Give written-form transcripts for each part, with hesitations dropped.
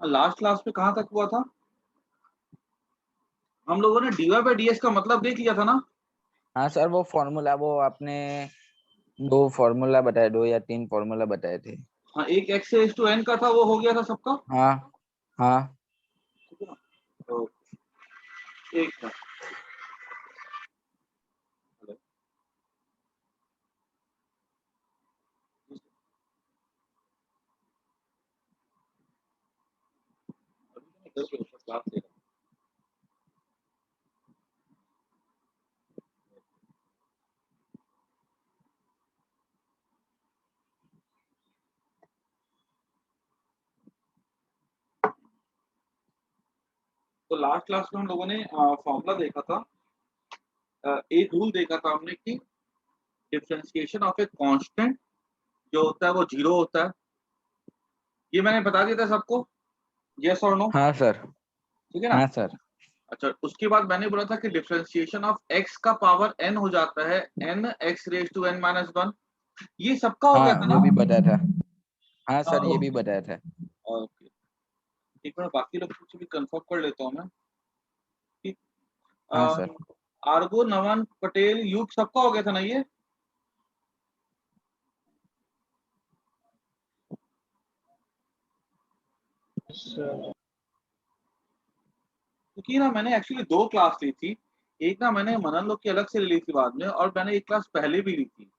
Last class में कहाँ तक हुआ था? हम लोगों ने dy बाई ds का मतलब देख लिया था ना? हाँ सर, वो फॉर्मूला, वो आपने 2 फॉर्मूला बताए, 2 या 3 फॉर्मूला बताए थे। हाँ, एक x रेज़ टू n का था, वो हो गया था सबका। हाँ हाँ। ठीक है ना? तो एक था। हेलो, अभी तो मैं घर पे हूँ, बस क्लास ले रहा हूँ। तो लास्ट क्लास में हम लोगों ने फॉर्मूला देखा था। एक रूल देखा था हमने कि डिफरेंशिएशन ऑफ ए कांस्टेंट जो होता है वो 0 होता है। ये मैंने बता दिया था सबको, यस और नो? हाँ सर। ठीक है ना? हाँ सर। अच्छा, उसके बाद मैंने बोला था कि डिफरेंशिएशन ऑफ x का पावर n हो जाता है n x raise to n minus 1। ये सबका हो हाँ, गया था वो ना? भी बताया था। हाँ सर, ये भी ओके, बताया था। ओके। एक बार बाकी लोग से भी कंफर्म कर लेता हूँ मैं कि हाँ सर। आर्गो, नमन, पटेल, युग सबका हो गया था ना ये? क्योंकि ना मैंने एक्चुअली 2 क्लास ली थी। एक ना मैंने मनन लोग की अलग से ली थी बाद में, और मैंने एक क्लास पहले भी ली थी।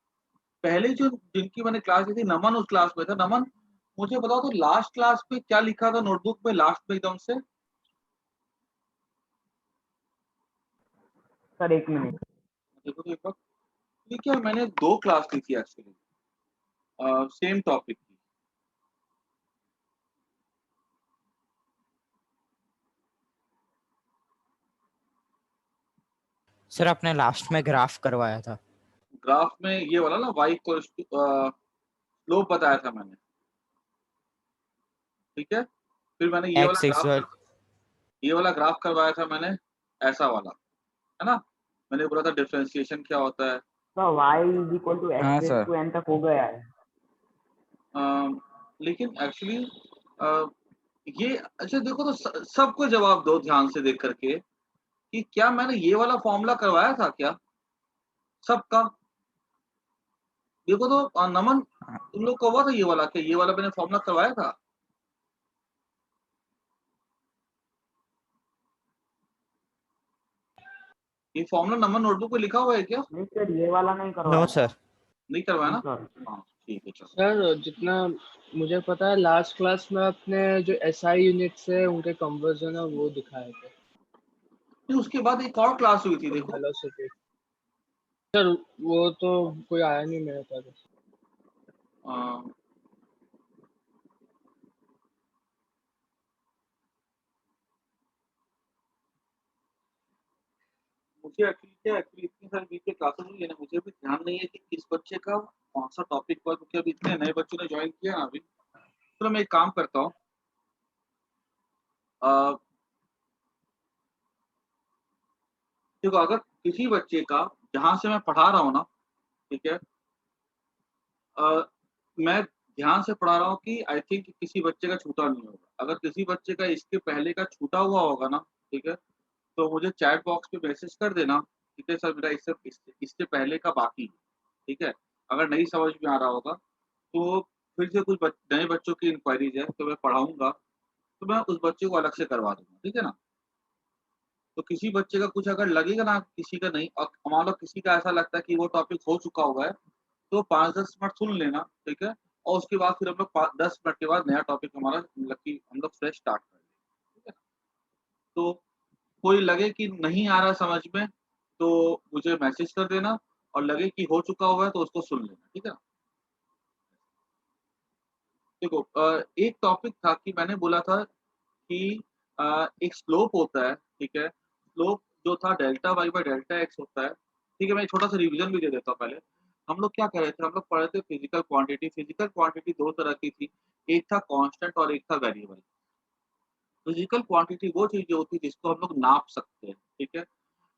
पहले जो जिनकी मैंने क्लास ली थी, नमन उस क्लास में था। नमन, मुझे बताओ तो लास्ट क्लास में क्या लिखा था नोटबुक में लास्ट में एकदम से? Sir 1 minute. देखो तो एक बार। ये क्या, मैंने 2 क्लास ली थी एक्चुअली, सेम टॉपिक की। सर आपने लास्ट में ग्राफ करवाया था। ग्राफ में ये वाला ना y इक्वल्स टू स्लोप बताया था मैंने। ठीक है? फिर मैंने एक्स इक्वल ये वाला ग्राफ करवाया था मैंने, ऐसा वाला, है ना? मैंने बोला था डिफरेंशिएशन क्या होता है। Sir y is equal to हाँ x raise sir. To n तक हो गया है। लेकिन एक्चुअली ये, अच्छा देखो तो सबको जवाब दो ध्यान से देख करके कि क्या मैंने ये वाला फॉर्मूला करवाया था क्या सबका? देखो तो नमन, तुम लोग को हुआ था ये वाला, क्या ये वाला मैंने फॉर्मूला करवाया था? ये फॉर्मूला नमन नोटबुक पे लिखा हुआ है क्या? नहीं सर, ये वाला नहीं करवाया नो था। सर। नहीं करवाया नहीं ना? सर। हाँ, ठीक है, चलो। सर जितना मुझे पता है लास्ट क्लास में अपने जो एसआई यूनिट्स है उनके कन्वर्जन है वो दिखाए थे। फिर उसके बाद एक और क्लास हुई थी देखो। वेलोसिटी सर वो तो कोई आया नहीं मेरे पास। अ, मुझे एक्चुअली इतनी सारी बीच में क्लासेस हुई है ना, मुझे भी ध्यान नहीं है कि किस बच्चे का कौन सा टॉपिक हुआ, क्योंकि अभी इतने नए बच्चों ने ज्वाइन किया ना अभी। चलो मैं एक काम करता हूँ, अ, देखो अगर किसी बच्चे का, जहाँ से मैं पढ़ा रहा हूँ ना, ठीक है, मैं ध्यान से पढ़ा रहा हूँ कि आई थिंक किसी बच्चे का छूटा नहीं होगा। अगर किसी बच्चे का इसके पहले का छूटा हुआ होगा ना, ठीक है, तो मुझे चैट बॉक्स पे मैसेज कर देना, ठीक है सर, मेरा इससे पहले का बाकी है, ठीक है? अगर नहीं समझ में आ रहा होगा तो फिर से कुछ नए बच्चों की इंक्वायरीज है तो मैं पढ़ाऊंगा, तो मैं उस बच्चे को अलग से करवा दूंगा, ठीक है ना? तो किसी बच्चे का कुछ अगर लगेगा ना, किसी का नहीं, और मान लो किसी का ऐसा लगता है कि वो टॉपिक हो चुका हुआ है, तो 5-10 मिनट सुन लेना, ठीक है? और उसके बाद फिर हम लोग 10 मिनट के बाद नया टॉपिक हमारा, मतलब कि हम लोग फ्रेश स्टार्ट कर लेंगे, ठीक है ना? तो कोई लगे कि नहीं आ रहा समझ में, तो मुझे मैसेज कर देना, और लगे कि हो चुका हुआ है तो उसको सुन लेना, ठीक है ना? देखो एक टॉपिक था कि मैंने बोला था कि एक स्लोप होता है, ठीक है? स्लोप जो था delta y by delta x होता है, ठीक है? मैं एक छोटा-सा रिवीजन भी दे देता हूँ पहले। हम लोग क्या कर रहे थे, हम लोग पढ़ रहे थे फिजिकल क्वांटिटी। फिजिकल क्वांटिटी 2 तरह की थी, एक था कांस्टेंट और एक था वेरिएबल। फिजिकल क्वांटिटी वो चीज़ें होती है जिसको हम लोग नाप सकते हैं, ठीक है?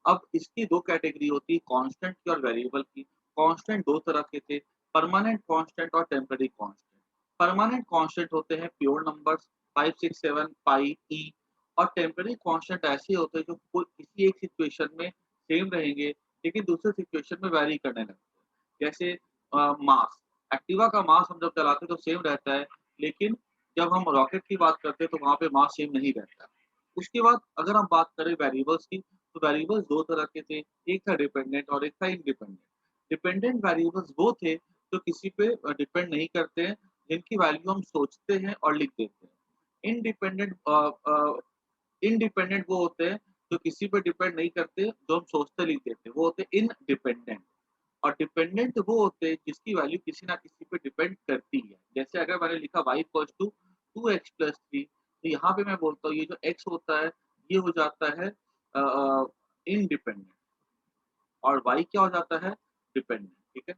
अब इसकी 2 कैटेगरी होती है, कांस्टेंट की और वेरिएबल की। कांस्टेंट 2 तरह के थे, परमानेंट कांस्टेंट और टेम्परेरी कांस्टेंट। परमानेंट कांस्टेंट होते हैं प्योर नंबर्स, 5 6 7 पाई ई। और टेम्परेरी कांस्टेंट ऐसे होते हैं जो कोई किसी एक सिचुएशन में सेम रहेंगे लेकिन दूसरे सिचुएशन में वैरी करने लगते हैं। जैसे मास, एक्टिवा का मास हम जब चलाते हैं तो सेम रहता है, लेकिन जब हम रॉकेट की बात करते हैं तो वहाँ पे मास सेम नहीं रहता। उसके बाद अगर हम बात करें वेरिएबल्स की, तो वेरिएबल्स 2 तरह के थे, एक था डिपेंडेंट और एक था इंडिपेंडेंट। डिपेंडेंट वेरिएबल्स वो थे जो किसी पे डिपेंड नहीं करते हैं, जिनकी वैल्यू हम सोचते हैं और लिख देते हैं। इंडिपेंडेंट वो होते हैं जो किसी पे डिपेंड नहीं करते, जो हम सोचते लिख देते हैं, वो होते हैं इनडिपेंडेंट। और डिपेंडेंट वो होते हैं जिसकी वैल्यू किसी ना किसी पे डिपेंड करती है। जैसे अगर मैंने लिखा y इक्वल्स टू 2x+3, तो यहाँ पे मैं बोलता हूँ ये जो x होता है ये हो जाता है इनडिपेंडेंट और y क्या हो जाता है डिपेंडेंट। ठीक है,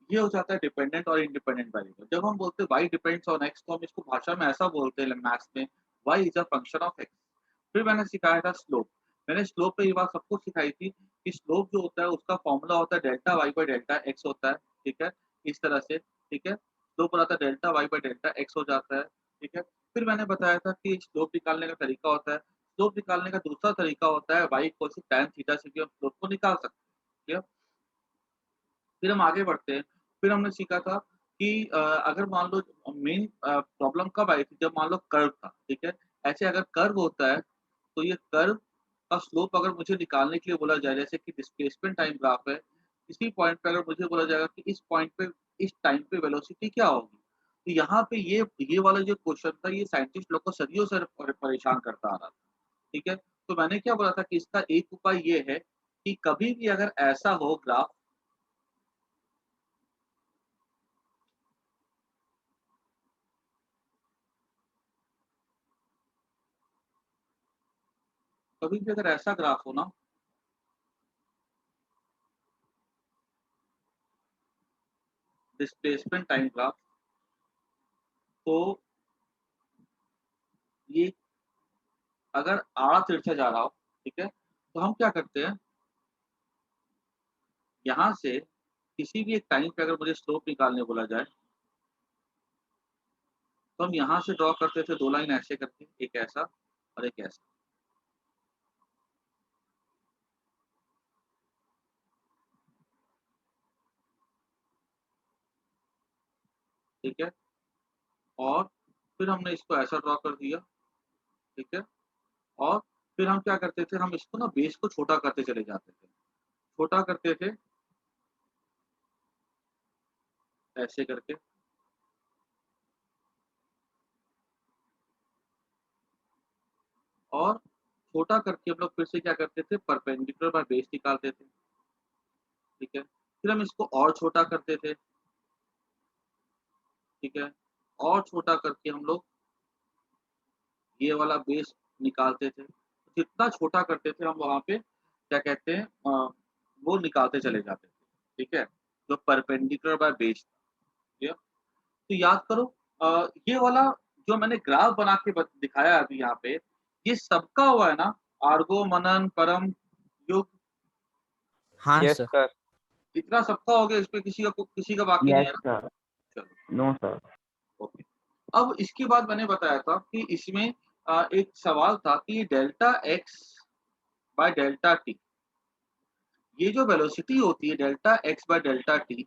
ये हो जाता है डिपेंडेंट और इंडिपेंडेंट वेरिएबल। जब हम बोलते हैं y डिपेंड्स ऑन x, तो हम इसको भाषा में ऐसा बोलते हैं मैथ्स में, y is a function of x। फिर मैंने सिखाया था स्लोप। मैंने स्लोप पे ये बात सबको सिखाई थी कि स्लोप जो होता है उसका फॉर्मूला होता है delta y by delta x होता है। ठीक है, इस तरह से। ठीक है, स्लोप बनाता है delta y by delta x हो जाता है। ठीक है, फिर मैंने बताया था कि स्लोप निकालने का तरीका होता है। स्लोप निकालने का दूसरा तरीका होता है y equal to tan theta से भी हम स्लोप को निकाल सकते हैं। ठीक है? फिर हम आगे बढ़ते हैं। फिर हमने सीखा था कि अगर मान लो मेन प्रॉब्लम कब आई थी, जब मान लो कर्व था। ठीक है, ऐसे अगर कर्व होता है तो ये कर्व का स्लोप अगर मुझे निकालने के लिए बोला जाए, जैसे कि डिस्प्लेसमेंट टाइम ग्राफ है, इसी पॉइंट पे अगर मुझे बोला जाएगा कि इस पॉइंट पे इस टाइम पे वेलोसिटी क्या होगी, तो यहाँ पे ये वाला जो क्वेश्चन था ये साइंटिस्ट लोग को सदियों से परेशान करता आ रहा था। ठीक है, तो मैंने क्या बोला था कि इसका एक उपाय ये है कि कभी भी अगर ऐसा हो ग्राफ, कभी भी अगर ऐसा ग्राफ हो ना, डिस्प्लेसमेंट टाइम ग्राफ, तो ये अगर आड़ा तिरछा जा रहा हो, ठीक है, तो हम क्या करते हैं, यहाँ से किसी भी एक टाइम पे अगर मुझे स्लोप निकालने बोला जाए, तो हम यहाँ से ड्रॉ करते थे दो लाइन ऐसे करके, एक ऐसा और एक ऐसा। ठीक है, और फिर हमने इसको ऐसा ड्रॉ कर दिया। ठीक है, और फिर हम क्या करते थे, हम इसको ना बेस को छोटा करते चले जाते थे, छोटा करते थे ऐसे करके, और छोटा करके हम लोग फिर से क्या करते थे, परपेंडिकुलर बाय बेस निकालते थे। ठीक है, फिर हम इसको और छोटा करते थे। ठीक है, और छोटा करके हम लोग ये वाला बेस निकालते थे। जितना छोटा करते थे हम वहाँ पे क्या कहते हैं वो निकालते चले जाते थे। ठीक है, जो परपेंडिकुलर बाय बेस था। ठीक है? तो याद करो ये वाला जो मैंने ग्राफ बना के दिखाया अभी यहाँ पे, ये सबका हुआ है ना, आर्गो मनन परम युग, हाँ यस सर। सर। इतना सबका हो गया, इसमें किसी का बाकी नहीं है यस ना। सर। चलो नो सर। ओके। अब इसके बाद मैंने बताया था कि इसमें एक सवाल था कि delta x by delta T, ये जो वेलोसिटी होती है delta x by delta T,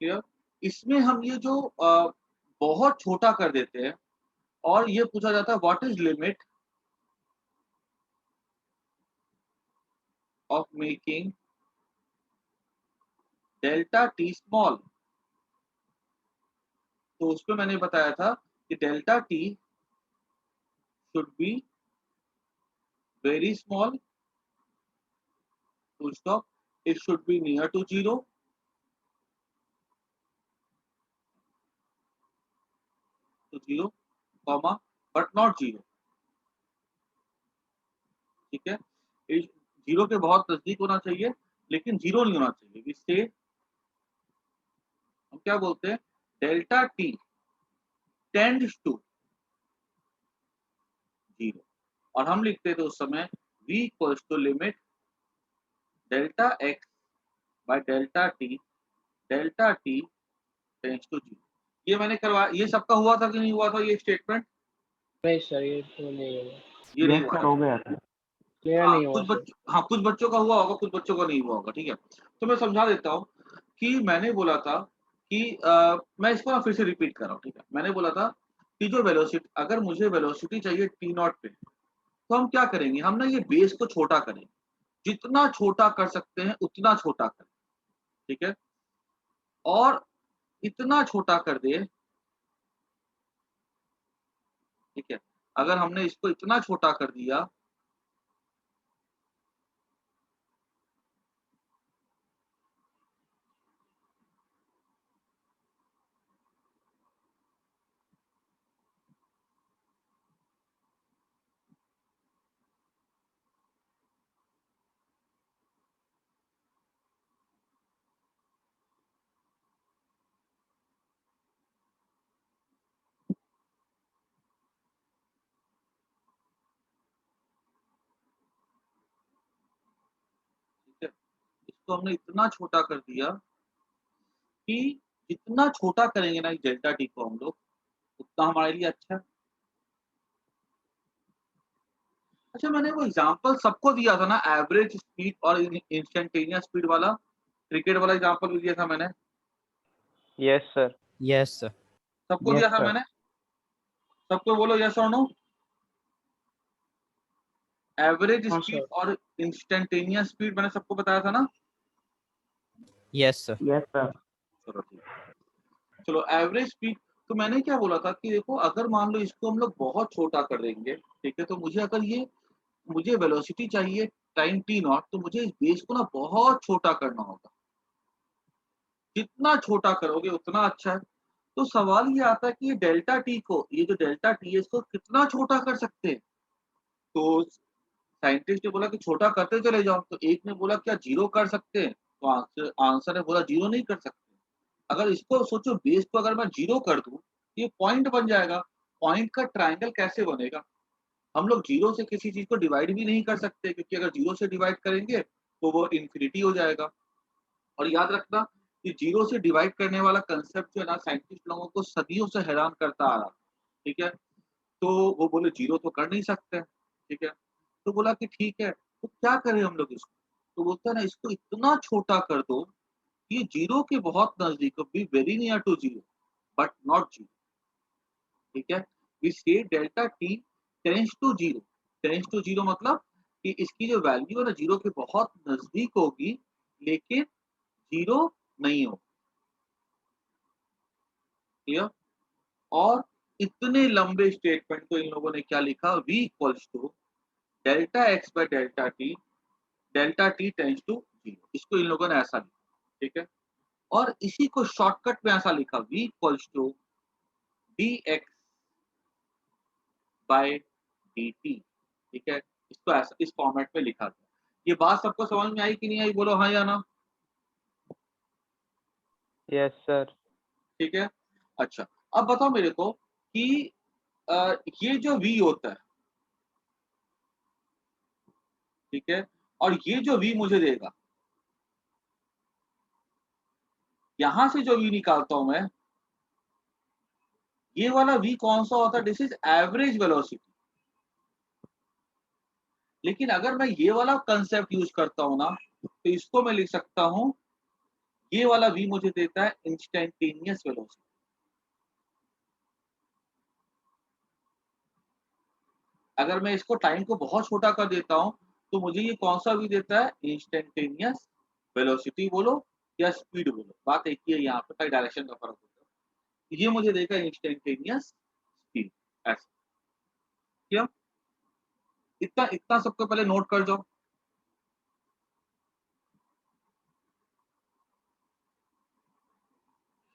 clear, इसमें हम ये जो बहुत छोटा कर देते हैं और ये पूछा जाता है what is limit of making delta T small. तो उसमें मैंने बताया था कि delta T should be very small, full stop, it should be near to zero, comma but not zero। ठीक है, जीरो के बहुत नजदीक होना चाहिए लेकिन जीरो नहीं होना चाहिए। इससे हम क्या बोलते हैं, delta t tends to zero, और हम लिखते थे उस समय v equals to limit delta x by delta t tends to zero. ये मैंने करवाया, ये सबका हुआ था कि नहीं हुआ था ये स्टेटमेंट? नहीं सर, ये तो नहीं हुआ, ये नहीं यस हुआ सर, था। हो गया सर। मेरा हाँ नहीं हुआ सर। कुछ बच्चों का हुआ होगा, कुछ बच्चों का नहीं हुआ होगा, ठीक है। तो मैं समझा देता हूँ कि मैंने बोला था कि मैं इसको ना फिर से रिपीट कर रहा हूँ, ठीक है। मैंने बोला था कि जो वेलोसिटी, अगर मुझे वेलोसिटी चाहिए टी नॉट पे, तो हम क्या करेंगे, हम ना ये बेस को छोटा करेंगे, जितना छोटा कर सकते हैं उतना छोटा करें, ठीक है। और इतना छोटा कर दे, ठीक है। अगर हमने इसको इतना छोटा कर दिया, ठीक है, इसको हमने इतना छोटा कर दिया कि जितना छोटा करेंगे ना डेल्टा टी को हम लोग, उतना हमारे लिए अच्छा है। अच्छा, मैंने वो एग्जांपल सबको दिया था ना, एवरेज स्पीड और इंस्टेंटेनियस स्पीड वाला, क्रिकेट वाला एग्जांपल भी दिया था मैंने, यस सर। Yes sir. सबको यस दिया था सर। मैंने। सबको बोलो यस और नो। एवरेज हाँ स्पीड सर। और इंस्टेंटेनियस स्पीड मैंने सबको बताया था ना। Yes sir. Yes sir. चलो ठीक है। चलो एवरेज स्पीड, तो मैंने क्या बोला था कि देखो, अगर मान लो इसको हम लोग बहुत छोटा कर देंगे, ठीक है, तो मुझे अगर ये मुझे वेलोसिटी चाहिए टाइम टी नॉट, तो मुझे इस बेस को ना बहुत छोटा करना होगा। जितना छोटा करोगे उतना अच्छा है। तो सवाल ये आता है कि ये डेल्टा टी को, ये जो डेल्टा टी है, इसको कितना छोटा कर सकते हैं? तो साइंटिस्ट ने बोला कि छोटा करते चले जाओ। तो एक ने बोला क्या जीरो कर सकते हैं? तो आंसर ने बोला जीरो नहीं कर सकते। अगर इसको सोचो, बेस को अगर मैं जीरो कर दूं, ये पॉइंट बन जाएगा। पॉइंट का ट्रायंगल कैसे बनेगा? हम लोग जीरो से किसी चीज को डिवाइड भी नहीं कर सकते, क्योंकि अगर जीरो से डिवाइड करेंगे तो वो इन्फिनिटी हो जाएगा। और याद रखना कि जीरो से डिवाइड करने वाला कंसेप्ट जो है ना, साइंटिस्ट लोगों को सदियों से हैरान करता आ रहा, ठीक है। तो वो बोले जीरो तो कर नहीं सकते, ठीक है। तो बोला कि ठीक है, तो क्या करें हम लोग इसको? तो बोलता है ना, इसको इतना छोटा कर दो कि ये जीरो के बहुत नजदीक, be very near to zero but not zero, ठीक है। वी से delta t tends to zero. Tends to zero मतलब कि इसकी जो वैल्यू है ना, जीरो के बहुत नजदीक होगी, लेकिन जीरो नहीं होगी, क्लियर। और इतने लंबे स्टेटमेंट को इन लोगों ने क्या लिखा, v equals to delta x by delta t tends to zero. इसको इन लोगों ने ऐसा लिखा, ठीक है। और इसी को शॉर्टकट में ऐसा लिखा, v equals to d x by d t, ठीक है। इसको ऐसा इस फॉर्मेट में लिखा था। ये बात सबको समझ में आई कि नहीं आई? बोलो हाँ या ना। Yes sir. ठीक है। अच्छा, अब बताओ मेरे को कि ये जो v होता है, ठीक है, और ये जो v मुझे देगा, यहां से जो v निकालता हूं मैं, ये वाला v कौन सा होता है? This is average velocity. लेकिन अगर मैं ये वाला कंसेप्ट यूज करता हूं ना, तो इसको मैं लिख सकता हूं, ये वाला v मुझे देता है इंस्टेंटेनियस वेलोसिटी। अगर मैं इसको टाइम को बहुत छोटा कर देता हूं, तो मुझे ये कौन सा v देता है? इंस्टेंटेनियस वेलोसिटी बोलो या स्पीड बोलो, बात एक ही है, यहाँ पे डायरेक्शन का फर्क होता है। ये मुझे देगा इंस्टेंटेनियस स्पीड, ऐसा। क्यों? इतना इतना सबको पहले नोट कर जाओ।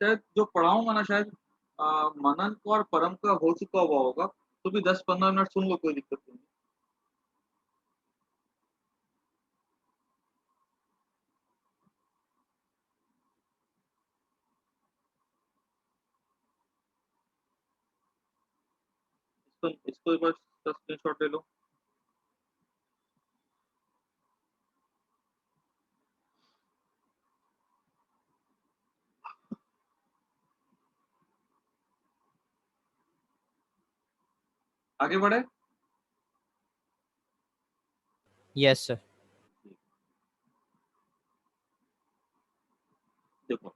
शायद जो पढ़ाऊंगा ना, शायद मनन को और परम का हो चुका हुआ होगा, तो भी 10-15 मिनट सुन लो, कोई दिक्कत नहीं। इसको एक बार स्क्रीनशॉट ले लो। आगे बढ़े। Yes, sir. देखो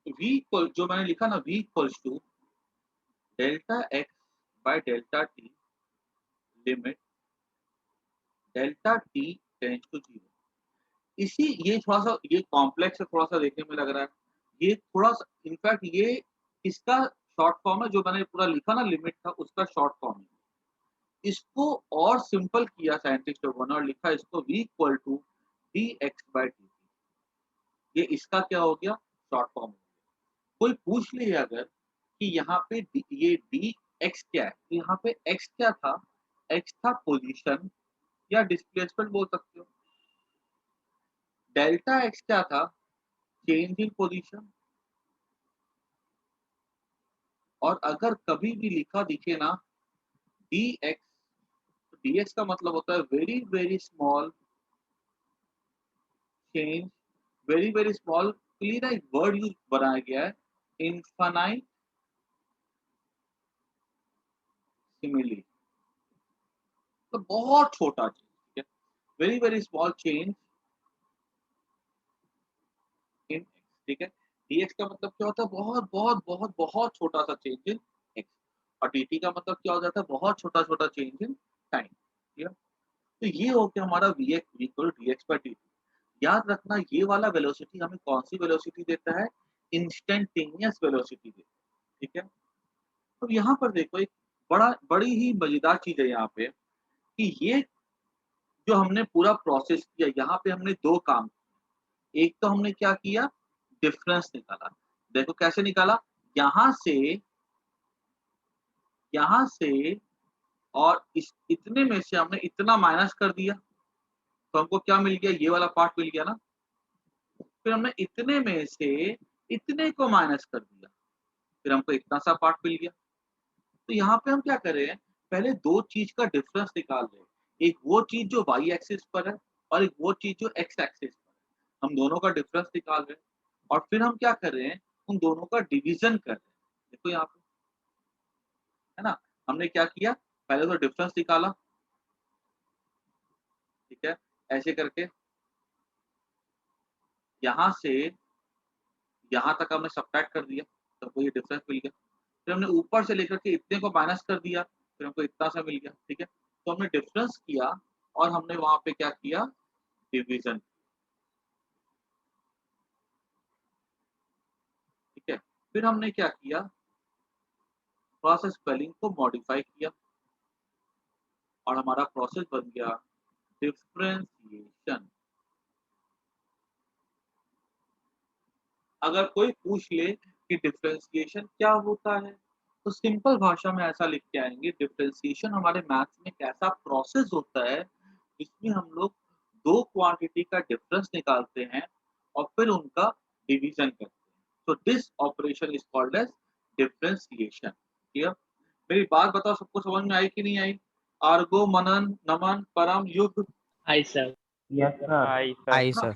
v इक्वल जो मैंने लिखा ना v equals to delta x by delta t limit delta t tends to 0। इसी ये थोड़ा सा ये कॉम्प्लेक्स है, थोड़ा सा देखने में लग रहा है, ये थोड़ा सा इनफैक्ट ये इसका शॉर्ट फॉर्म है, जो मैंने पूरा लिखा ना लिमिट था उसका शॉर्ट फॉर्म है। इसको और सिंपल किया साइंटिस्ट लोगों ने और लिखा इसको v equal to d x by d. ये इसका क्या हो गया, शॉर्ट फॉर्म हो गया। कोई पूछ ले अगर कि यहाँ पे ये डी एक्स क्या है, तो यहाँ पे एक्स क्या था, एक्स था पोजीशन या डिस्प्लेसमेंट बोल सकते हो। डेल्टा एक्स क्या था, चेंज इन पोजीशन। और अगर कभी भी लिखा दिखे ना डी एक्स, तो डी एक्स का मतलब होता है very very small change, very very small. Clear एक वर्ड यूज बनाया गया है, इनफाइनाइट सिमिली, तो बहुत छोटा चेंज, ठीक है, वेरी वेरी स्मॉल चेंज इन एक्स, ठीक है। dx का मतलब क्या होता है, बहुत बहुत बहुत बहुत छोटा सा चेंज इन एक्स। और dt का मतलब क्या हो जाता है, बहुत छोटा छोटा चेंज इन टाइम, ठीक है। तो ये हो गया हमारा vx equal dx by dt। याद रखना ये वाला वेलोसिटी हमें कौन सी वेलोसिटी देता है, इंस्टेंटेनियस वेलोसिटी देता है, ठीक है। तो यहाँ पर देखो एक बड़ी ही मजेदार चीज है यहाँ पे कि ये जो हमने पूरा प्रोसेस किया, यहाँ पे हमने दो काम किए। एक तो हमने क्या किया, डिफरेंस निकाला। देखो कैसे निकाला, यहाँ से यहाँ से और इस इतने में से हमने इतना माइनस कर दिया, तो हमको क्या मिल गया, ये वाला पार्ट मिल गया ना। फिर हमने इतने में से इतने को माइनस कर दिया, फिर हमको इतना सा पार्ट मिल गया। तो यहाँ पे हम क्या कर रहे हैं, पहले दो चीज का डिफरेंस निकाल रहे हैं। एक वो चीज जो वाई एक्सिस पर है और एक वो चीज जो एक्स एक्सिस पर है। हम दोनों का डिफरेंस निकाल रहे हैं और फिर हम क्या कर रहे हैं, उन दोनों का डिवीजन कर रहे हैं। देखो यहाँ पे है ना, हमने क्या किया, पहले तो डिफरेंस निकाला, ठीक है, ऐसे करके यहाँ से यहाँ तक हमने सब्ट्रैक्ट कर दिया, तो हमको ये डिफरेंस मिल गया। फिर हमने ऊपर से लेकर के इतने को माइनस कर दिया, फिर हमको इतना सा मिल गया, ठीक है। तो हमने डिफरेंस किया और हमने वहां पे क्या किया, डिवीजन, ठीक है। फिर हमने क्या किया, थोड़ा सा स्पेलिंग को मॉडिफाई किया और हमारा प्रोसेस बन गया डिफरेंशिएशन। अगर कोई पूछ ले कि डिफरेंशिएशन क्या होता है, तो सिंपल भाषा में ऐसा लिख के आएंगे, डिफरेंशिएशन हमारे मैथ्स में एक ऐसा प्रोसेस होता है जिसमें हम लोग दो क्वांटिटी का डिफरेंस निकालते हैं और फिर उनका डिवीजन करते हैं। तो this operation is called as differentiation. Clear, मेरी बात बताओ सबको समझ में आई कि नहीं आई। आर्गो, मनन, नमन, परम, युग, Hi, sir. Yes sir. I sir. I, sir.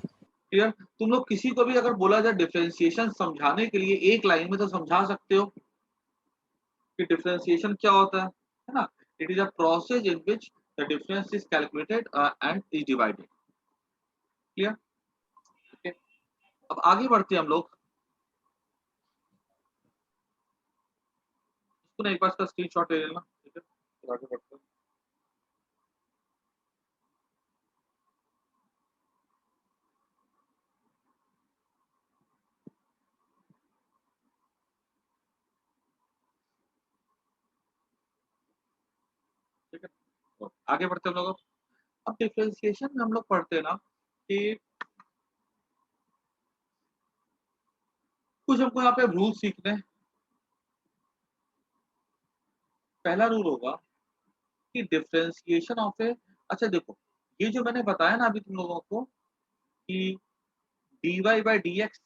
Clear. तुम लोग किसी को भी अगर बोला जाए डिफरेंशिएशन समझाने के लिए एक लाइन में तो समझा सकते हो कि डिफरेंशिएशन क्या होता है ना। It is a process in which the difference is calculated and is divided. Clear, okay. अब आगे बढ़ते हैं हम लोग, इसको ना एक बार इसका स्क्रीनशॉट ले लेना, ठीक है, फिर आगे बढ़ते हैं। ठीक है, तो आगे बढ़ते हैं हम लोग। अब डिफरेंशिएशन में हम लोग पढ़ते हैं ना कि कुछ हमको यहाँ पे रूल सीखने हैं। पहला रूल होगा कि डिफरेंशिएशन ऑफ ए, अच्छा देखो ये जो मैंने बताया ना अभी तुम लोगों को कि dy बाई डी एक्स,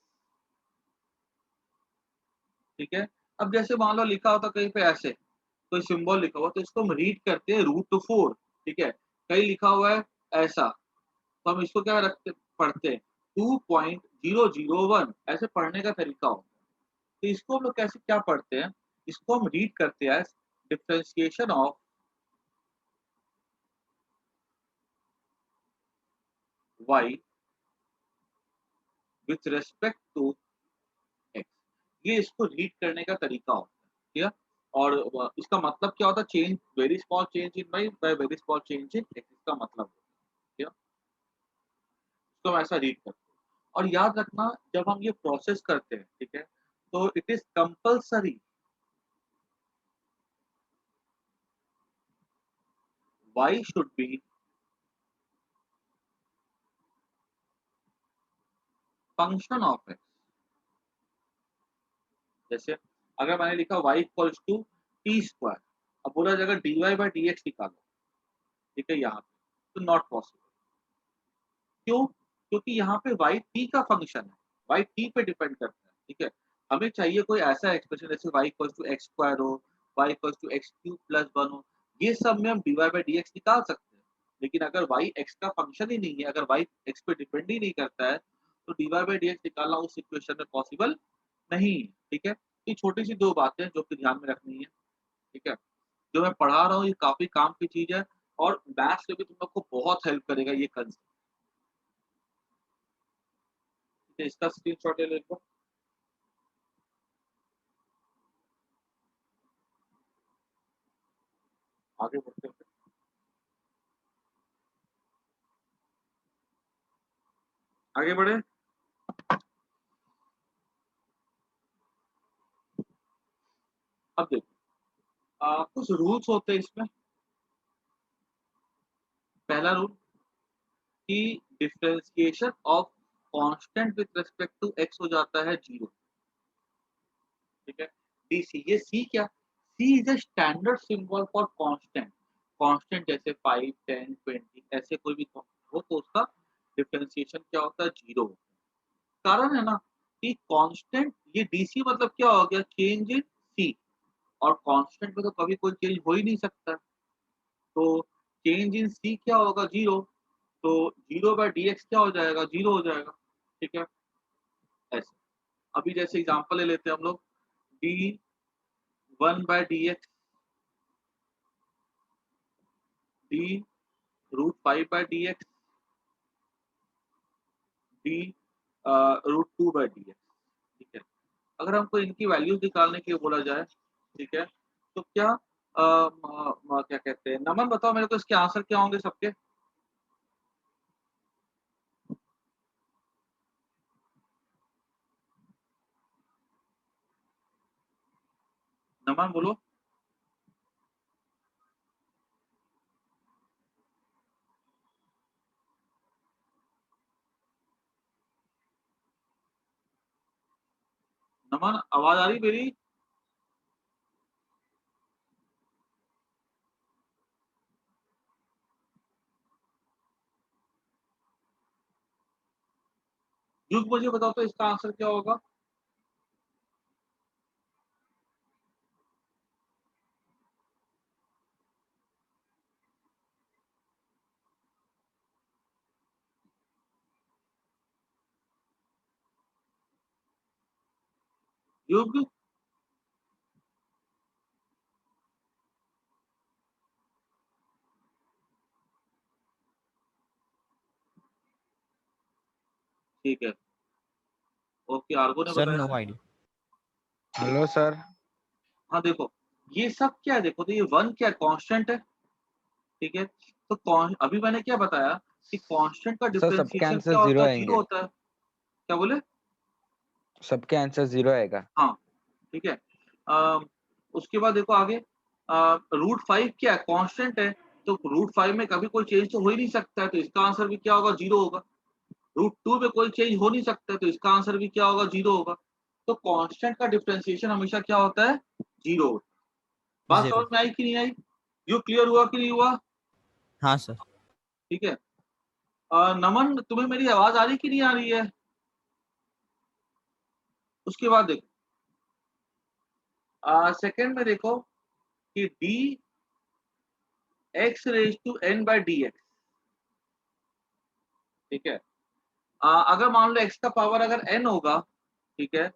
ठीक है। अब जैसे मान लो लिखा होता कहीं पे ऐसे कोई सिंबल लिखा हुआ, तो इसको हम रीड करते हैं √4, ठीक है। कहीं लिखा हुआ है ऐसा, तो हम इसको क्या रखते पढ़ते हैं 2.001, ऐसे पढ़ने का तरीका होता है। तो इसको हम लोग कैसे क्या पढ़ते हैं, इसको हम रीड करते हैं differentiation of y with respect to x। ये इसको रीड करने का तरीका होता है, ठीक है। और इसका मतलब क्या होता है, change very small change in y by very small change in x, इसका मतलब होता है, ठीक है। तो हम ऐसा रीड करते हैं। और याद रखना जब हम ये प्रोसेस करते हैं, ठीक है, तो it is compulsory y should be function of x। जैसे अगर मैंने लिखा y equals to t square, अब बोला जाएगा dy बाई डी एक्स निकालो, ठीक है, यहाँ पे तो नॉट पॉसिबल। क्यों? क्योंकि यहाँ पे y t का फंक्शन है, y t पे डिपेंड करता है, ठीक है। हमें चाहिए कोई ऐसा एक्सप्रेशन जैसे y equals to x square हो, y equals to x cube plus 1 हो, ये सब में हम dy बाई डी एक्स निकाल सकते हैं। लेकिन अगर y x का फंक्शन ही नहीं है, अगर y x पे डिपेंड ही नहीं करता है, तो dy बाई डी एक्स निकालना उस सिचुएशन में पॉसिबल नहीं है, ठीक है। ये छोटी सी दो बातें जो कि ध्यान में रखनी है, ठीक है। जो मैं पढ़ा रहा हूँ ये काफी काम की चीज है, और मैथ्स में भी तुम लोग को बहुत हेल्प करेगा ये कंसेप्ट। इसका स्क्रीनशॉट ले लो। आगे बढ़ते हैं, आगे बढ़े। अब देखो कुछ रूल्स होते हैं इसमें। पहला रूल कि differentiation of constant with respect to x हो जाता है 0, ठीक है। डीसी, ये सी क्या, C is a standard symbol for constant. Constant जैसे 5 10 20 ऐसे कोई भी हो तो उसका डिफरेंशिएशन क्या होता है, 0 होता है। कारण है ना कि कांस्टेंट, ये डीसी मतलब क्या हो गया, चेंज इन सी, और कांस्टेंट में तो कभी कोई चेंज हो ही नहीं सकता, तो चेंज इन सी क्या होगा, 0। तो 0 बाय डी एक्स क्या हो जाएगा, 0 हो जाएगा, ठीक है। ऐसे अभी जैसे एग्जांपल ले लेते हैं हम लोग, d 1 by d x, d root 5 by d x, d root 2 by d x, ठीक है। अगर हमको इनकी वैल्यूज निकालने के लिए बोला जाए, ठीक है, तो क्या क्या कहते हैं, नमन बताओ मेरे को इसके आंसर क्या होंगे सबके। नमन बोलो। नमन आवाज आ रही मेरी? युग मुझे बताओ तो इसका आंसर क्या होगा। युग, ठीक है, ओके। आर्गो ने Sir, बताया। no idea. Hello sir. हाँ देखो, ये सब क्या है, देखो तो ये 1 क्या कांस्टेंट है, ठीक है। तो अभी मैंने क्या बताया कि कांस्टेंट का सर सबके डिफरेंशिएशन आंसर क्या होता 0 है, 0 आएंगे, होता है। क्या बोले? सबके आंसर 0 आएगा। हाँ, ठीक है। उसके बाद देखो आगे, रूट 5 क्या है, कांस्टेंट है, तो रूट 5 में कभी कोई चेंज तो हो ही नहीं सकता है, तो इसका आंसर भी क्या होगा, 0 होगा। रूट 2 में कोई चेंज हो नहीं सकता है, तो इसका आंसर भी क्या होगा, 0 होगा। तो कांस्टेंट का डिफरेंशिएशन हमेशा क्या होता है, 0 होता है। बात समझ 0. में आई कि नहीं आई? यू क्लियर हुआ कि नहीं हुआ? हाँ सर. ठीक है। नमन तुम्हें मेरी आवाज आ रही कि नहीं आ रही है? उसके बाद देखो सेकंड में देखो कि d x raise to N by D x, ठीक है। अगर मान लो x का पावर अगर n होगा, ठीक है,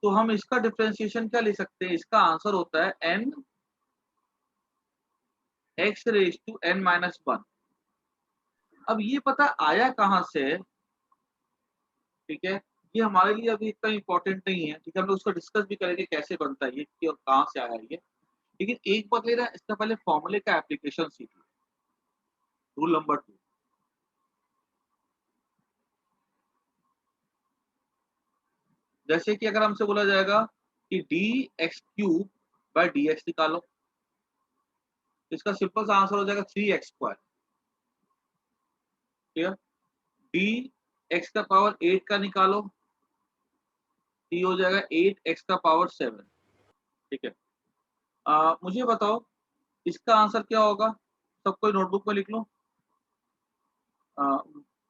तो हम इसका डिफरेंशिएशन क्या ले सकते हैं, इसका आंसर होता है n x raise to n minus 1। अब ये पता आया कहाँ से, ठीक है, ये हमारे लिए अभी इतना इंपॉर्टेंट नहीं है, ठीक है, हम लोग उसको डिस्कस भी करेंगे कैसे बनता है ये कि और कहाँ से आया ये। लेकिन एक बात ले रहा है, इसका पहले फॉर्मूले का एप्लीकेशन सीखिए। रूल नंबर 2, जैसे कि अगर हमसे बोला जाएगा कि d x cube by d x निकालो, इसका सिंपल सा आंसर हो जाएगा 3x²। ठीक है, डी एक्स का पावर 8 का निकालो, ये हो जाएगा 8x का पावर 7। ठीक है, मुझे बताओ इसका आंसर क्या होगा, सब कोई नोटबुक में लिख लो।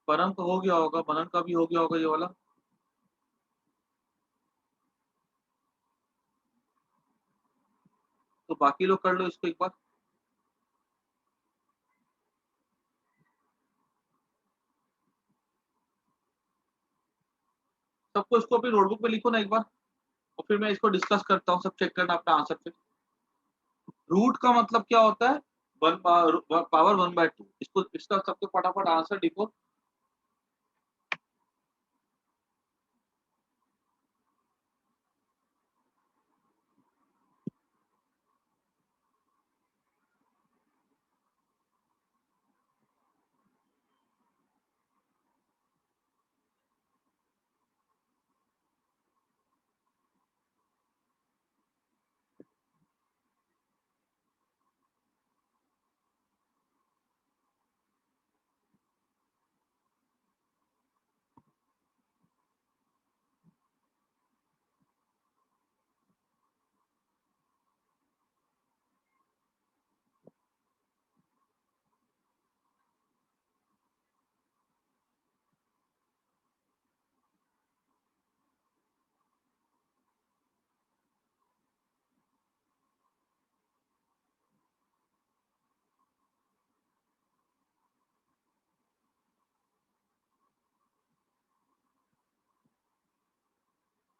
परम का हो गया होगा, मनन का भी हो गया होगा ये वाला। तो बाकी लोग कर लो इसको एक बार। सबको इसको अपनी नोटबुक में लिखो ना एक बार, और फिर मैं इसको डिस्कस करता हूँ, सब चेक करना अपना आंसर पे। रूट का मतलब क्या होता है, पावर 1/2। इसको इसका सबको फटाफट आंसर लिखो।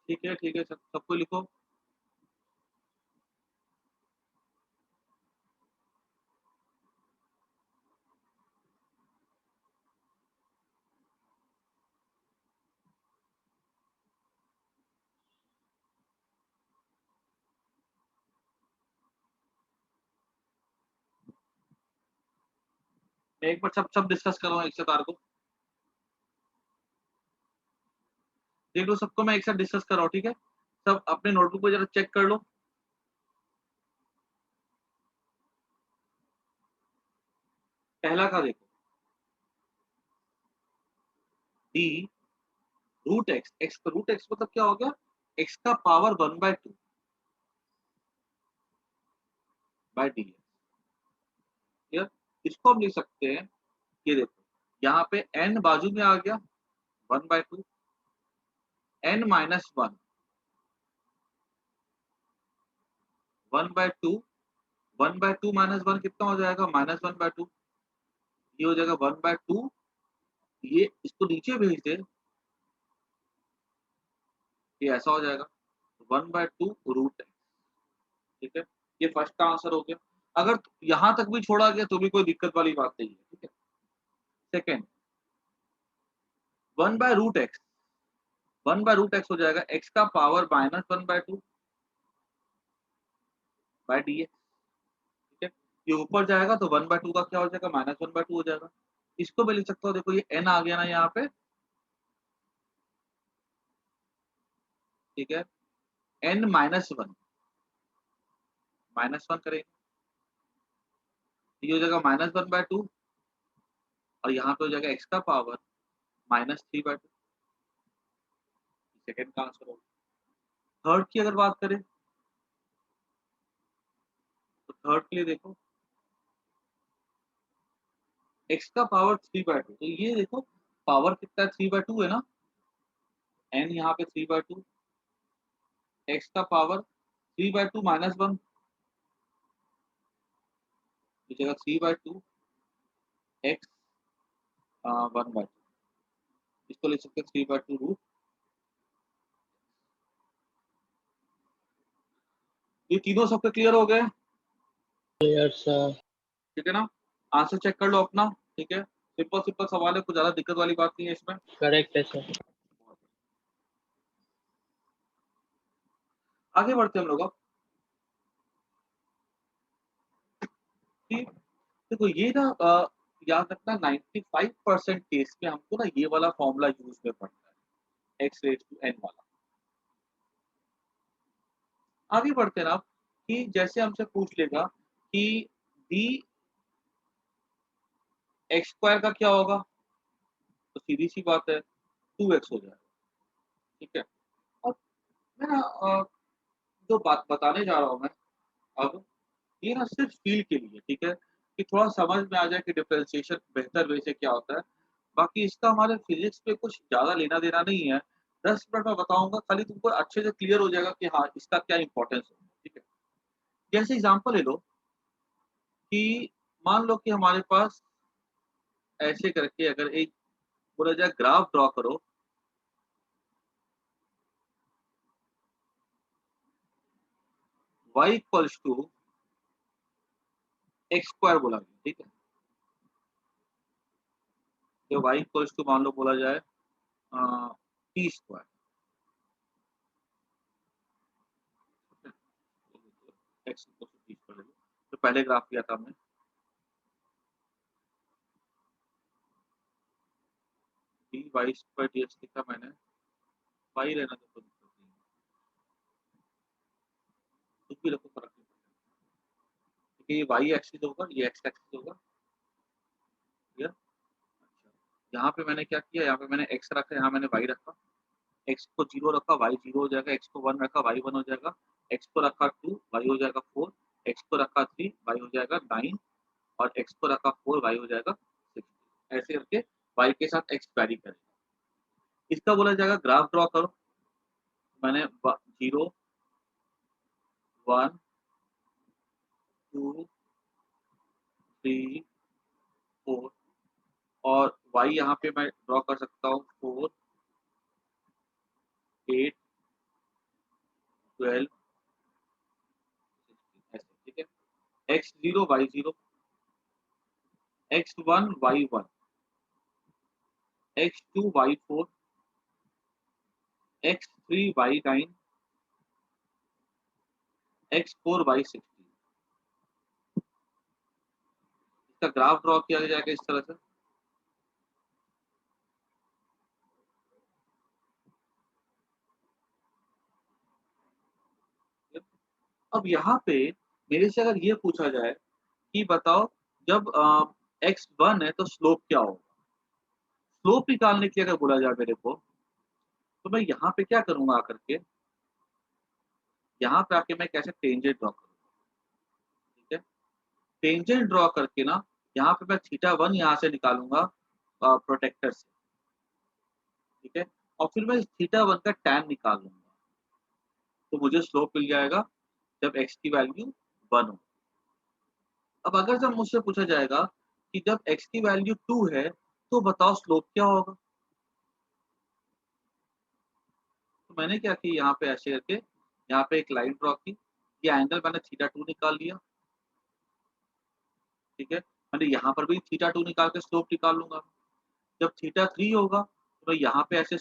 ठीक है, सबको लिखो। मैं एक बार सब सब डिस्कस कर रहा हूँ एक साथ तार को देख लो, सबको मैं एक साथ डिस्कस कर रहा हूँ, ठीक है। सब अपने नोटबुक पे जरा चेक कर लो। पहला का देखो, डी रूट एक्स, एक्स का रूट एक्स मतलब क्या हो गया, एक्स का पावर 1/2 बाय डी एक्स। इसको हम लिख सकते हैं, ये देखो यहाँ पे n बाजू में आ गया 1/2, n माइनस 1, 1/2, 1/2 माइनस 1 कितना हो जाएगा, -1/2। ये हो जाएगा 1/2, ये इसको नीचे भेज दे, ये ऐसा हो जाएगा 1/2 रूट एक्स। ठीक है, ये फर्स्ट का आंसर हो गया। अगर यहां तक भी छोड़ा गया तो भी कोई दिक्कत वाली बात नहीं है, ठीक है। सेकेंड, 1/√x, 1/√x हो जाएगा x का पावर -1/2 बाय डी एक्स। ठीक है, ये ऊपर जाएगा तो 1/2 का क्या हो जाएगा, -1/2 हो जाएगा। इसको मैं लिख सकता हूँ, देखो ये n आ गया ना यहाँ पे, ठीक है, n -1, -1 करेंगे, ये हो जाएगा -1/2, और यहाँ पे हो जाएगा x का पावर -3/2। सेकेंड का आंसर होगा। थर्ड की अगर बात करें तो थर्ड के लिए देखो, x का पावर 3/2, तो ये देखो पावर कितना है, 3/2 है ना, n यहाँ पे 3/2, x का पावर 3/2 -1, इस जगह 3/2 x 1/2, इसको लिख सकते हैं 3/2 रूट। ये तीनों सबके क्लियर हो गए? Clear sir. ठीक है ना? आंसर चेक कर लो अपना। ठीक है, सिंपल सिंपल सवाल है, कुछ ज्यादा दिक्कत वाली बात नहीं है इसमें। करेक्ट है सर। आगे बढ़ते हैं हम लोग अब। कि देखो ये ना याद रखना 95% केस में हमको ना ये वाला फॉर्मूला यूज में पड़ता है, x रेज टू n वाला। आगे बढ़ते हैं ना अब, कि जैसे हमसे पूछ लेगा कि डी एक्स स्क्वायर का क्या होगा, तो सीधी सी बात है 2x हो जाएगा। ठीक है, अब मैं ना जो बात बताने जा रहा हूँ मैं अब, ये ना सिर्फ फील के लिए, ठीक है, कि थोड़ा समझ में आ जाए कि डिफरेंशिएशन बेहतर वे से क्या होता है। बाकी इसका हमारे फिजिक्स पे कुछ ज़्यादा लेना देना नहीं है। 10 मिनट में बताऊँगा, खाली तुमको अच्छे से क्लियर हो जाएगा कि हाँ, इसका क्या इम्पोर्टेंस है। ठीक है? जैसे एग्ज़ाम्पल ले लो कि मान लो कि हमारे पास ऐसे करके अगर एक बोला जाए ग्राफ ड्रॉ करो, y equals to x square बोला गया। ठीक है? तो y इक्वल्स टू मान लो बोला जाए t square. X equals to t square, तो पहले ग्राफ किया था हमने। D y square d x लिखा मैंने, वाई रहना तो कोई दिक्कत नहीं है, कुछ भी रखो फर्क नहीं पड़ता। ठीक है, ये वाई एक्सिस होगा, ये एक्स एक्सिस होगा। क्लियर? अच्छा, यहाँ पे मैंने क्या किया, यहाँ पे मैंने एक्स रखा, यहाँ मैंने वाई रखा। एक्स को 0 रखा, वाई 0 हो जाएगा। एक्स को 1 रखा, वाई 1 हो जाएगा। एक्स को रखा 2, वाई हो जाएगा 4। एक्स को रखा 3, वाई हो जाएगा 9। और एक्स को रखा 4, वाई हो जाएगा 6। ऐसे करके वाई के साथ एक्स वैरी करेगा। इसका बोला जाएगा ग्राफ ड्रॉ करो। मैंने 0, 1, 2, 3, 4 और y यहाँ पे मैं ड्रॉ कर सकता हूँ 4, 8, 12, 16 ऐसे। ठीक है, x0 y0, x1 y1, x2 y4, x3 y9, x4 y16। इसका ग्राफ ड्रॉ किया जाएगा इस तरह से। अब यहाँ पे मेरे से अगर ये पूछा जाए कि बताओ जब x1 है तो स्लोप क्या होगा, स्लोप निकालने के लिए अगर बोला जाए मेरे को, तो मैं यहाँ पे क्या करूंगा आकर के, यहाँ पे आके मैं कैसे टेंजेंट ड्रॉ करूंगा। ठीक है, टेंजेंट ड्रॉ करके ना यहाँ पे मैं θ1 यहाँ से निकालूंगा प्रोटेक्टर से। ठीक है, और फिर मैं θ1 का टैन निकाल लूंगा, तो मुझे स्लोप मिल जाएगा जब x की वैल्यू 1 हो। अब अगर जब मुझसे पूछा जाएगा कि जब x की वैल्यू 2 है तो बताओ स्लोप क्या होगा, तो मैंने क्या किया, यहाँ पे ऐसे करके यहाँ पे एक लाइन ड्रॉ की, ये एंगल मैंने θ2 निकाल लिया। ठीक है, मैंने यहाँ पर भी θ2 निकाल के स्लोप निकाल लूंगा। जब θ3 होगा तो मैं यहाँ पे ऐसे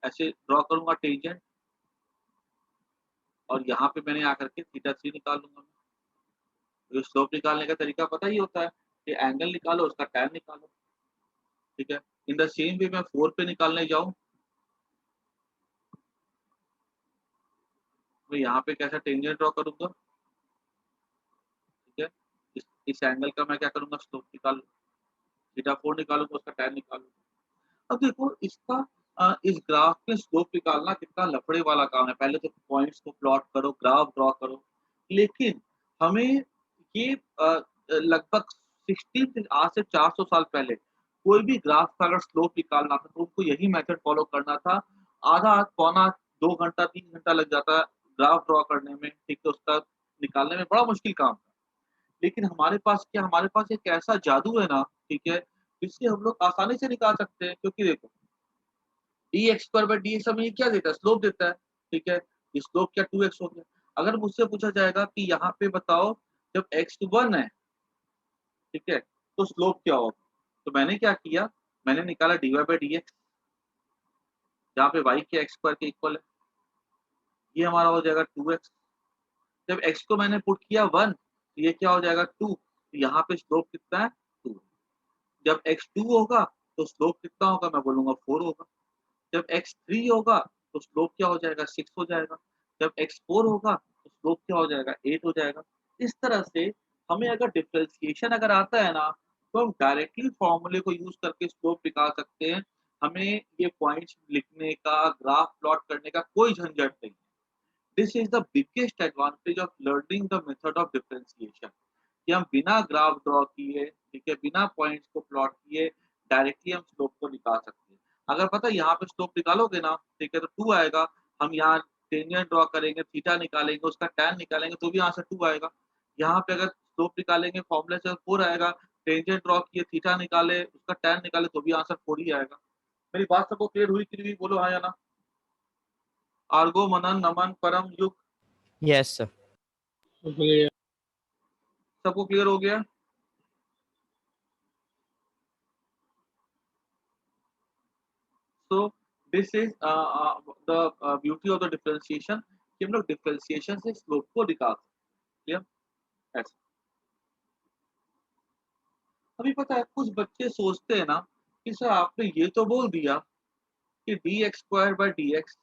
ऐसे ड्रॉ करूंगा टेंजेंट, और यहाँ पे मैंने आकर के θ3 निकाल लूंगा। तो स्लोप निकालने का तरीका पता ही होता है कि एंगल निकालो उसका टैन निकालो। ठीक है, इन द सेम वे मैं 4 पे निकालने जाऊं, मैं यहाँ पे कैसा टेंजेंट ड्रॉ करूंगा। ठीक है, इस एंगल का मैं क्या करूंगा, स्लोप निकाल, θ4 निकालूंगा, उसका टैन निकालूंगा। अब देखो इसका इस ग्राफ में स्लोप निकालना कितना लफड़े वाला काम है। पहले तो पॉइंट्स को प्लॉट करो, ग्राफ ड्रॉ करो, लेकिन हमें ये लगभग 16 से आज से 400 साल पहले कोई भी ग्राफ का अगर स्लोप निकालना था तो उनको यही मेथड फॉलो करना था। आधा पौना 2 घंटा 3 घंटा लग जाता ग्राफ ड्रॉ करने में। ठीक है, उसका निकालने में बड़ा मुश्किल काम था। लेकिन हमारे पास क्या, हमारे पास एक ऐसा जादू है ना, ठीक है, जिससे हम लोग आसानी से निकाल सकते हैं। क्योंकि देखो D x square by D x हमें क्या देता है, स्लोप देता है। ठीक है, ये स्लोप क्या 2x हो गया। अगर मुझसे पूछा जाएगा कि यहाँ पे बताओ जब x 1 है, ठीक है, तो स्लोप क्या होगा, तो मैंने क्या किया, मैंने निकाला dy by dx, जहाँ पे y के x स्क्वायर के इक्वल है, ये हमारा हो जाएगा 2x। जब x को मैंने पुट किया 1, तो ये क्या हो जाएगा 2, तो यहाँ पे स्लोप कितना है 2। जब x 2 होगा तो स्लोप कितना होगा, मैं बोलूंगा 4 होगा। जब x 3 होगा तो स्लोप क्या हो जाएगा 6 हो जाएगा। जब x 4 होगा तो स्लोप क्या हो जाएगा 8 हो जाएगा। इस तरह से हमें अगर डिफरेंशिएशन अगर आता है ना, तो हम डायरेक्टली फॉर्मूले को यूज करके स्लोप निकाल सकते हैं। हमें ये पॉइंट्स लिखने का, ग्राफ प्लॉट करने का कोई झंझट नहीं है। This is the biggest advantage of learning the method of differentiation, कि हम बिना ग्राफ ड्रॉ किए, ठीक है, बिना पॉइंट्स को प्लॉट किए डायरेक्टली हम स्लोप को निकाल सकते हैं। अगर पता है यहाँ पे स्लोप निकालोगे ना, ठीक है, तो 2 आएगा। हम यहाँ टेंजेंट ड्रॉ करेंगे, थीटा निकालेंगे, उसका टैन निकालेंगे तो भी यहाँ से 2 आएगा। यहाँ पे अगर स्लोप निकालेंगे फॉर्मूले से 4 आएगा, टेंजेंट ड्रॉ किए, थीटा निकाले, उसका टैन निकाले तो भी आंसर 4 ही आएगा। मेरी बात सबको क्लियर हुई कि नहीं, बोलो हाँ या ना। आर्गो मनन नमन परम युग, Yes, sir. Clear. सबको क्लियर हो गया। So this is the beauty of the differentiation, कि हम लोग डिफरेंशिएशन से स्लोप को निकाल सकते हैं। ऐसा अभी पता है कुछ बच्चे सोचते हैं ना कि सर आपने ये तो बोल दिया कि dx स्क्वायर बाय dx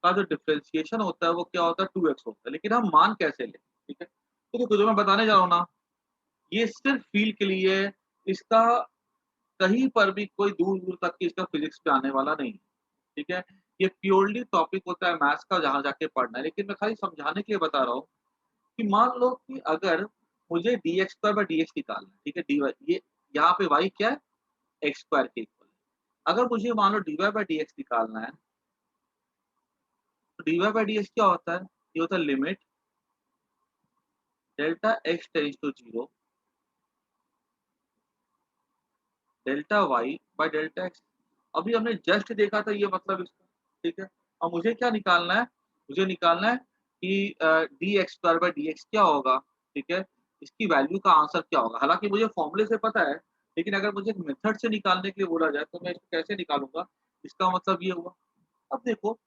का जो डिफरेंशिएशन होता है वो क्या होता है 2x होता है, लेकिन हम मान कैसे लें, ठीक है। तो देखो जो मैं बताने जा रहा हूँ ना, ये सिर्फ फील के लिए, इसका कहीं पर भी कोई दूर दूर तक की इसका फिजिक्स पे आने वाला नहीं है, ठीक है। ये प्योरली टॉपिक होता है मैथ्स का, जहाँ जाके पढ़ना है, लेकिन मैं खाली समझाने के लिए बता रहा हूँ कि मान लो कि अगर मुझे dx स्क्वायर बाय dx निकालना है, ठीक है, dy, ये यहाँ पे y क्या है x स्क्वायर के इक्वल है। अगर मुझे मान लो dy बाय dx निकालना है, तो dy बाय dx क्या होता है, ये होता है limit delta x tends to 0 delta y by delta x। अभी हमने जस्ट देखा था ये मतलब इसका, ठीक है। अब मुझे क्या निकालना है, मुझे निकालना है कि dx स्क्वायर बाय dx क्या होगा, ठीक है, इसकी वैल्यू का आंसर क्या होगा। हालांकि मुझे फॉर्मूले से पता है, लेकिन अगर मुझे मेथड से निकालने के लिए बोला जाए तो मैं इसको कैसे निकालूंगा, इसका मतलब ये हुआ। अब देखो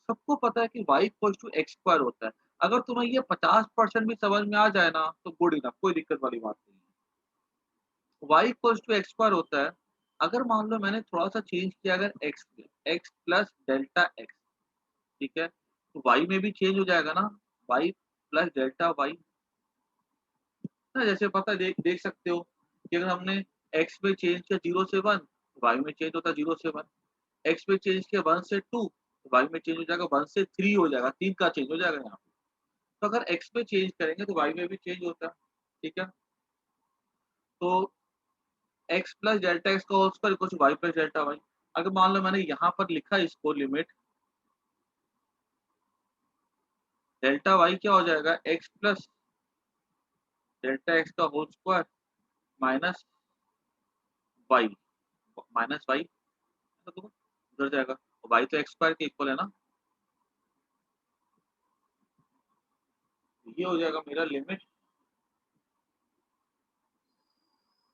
सबको पता है कि y equal to x square होता है। अगर तुम्हें ये 50% भी समझ में आ जाए ना तो गुड इनफ, कोई दिक्कत वाली बात नहीं है। y equal to x square होता है। अगर मान लो मैंने थोड़ा सा चेंज किया, अगर x प्लस डेल्टा x, ठीक है, तो y में भी चेंज हो जाएगा ना, y प्लस डेल्टा y ना। जैसे पता है, देख देख सकते हो कि अगर हमने x में चेंज किया 0 से 1, तो y में चेंज होता है 0 से 1। x में चेंज किया 1 से 2, तो y में चेंज हो जाएगा 1 से 3 हो जाएगा, 3 का चेंज हो जाएगा यहाँ पे। तो अगर x में चेंज करेंगे तो y में भी चेंज होता है, ठीक है। तो x प्लस डेल्टा x का whole square equal to y plus delta y। अगर मान लो मैंने यहाँ पर लिखा इसको लिमिट डेल्टा y क्या हो जाएगा, x प्लस डेल्टा x का whole square minus y, minus y तो उधर जाएगा, y तो x स्क्वायर के इक्वल है ना। ये हो जाएगा मेरा लिमिट,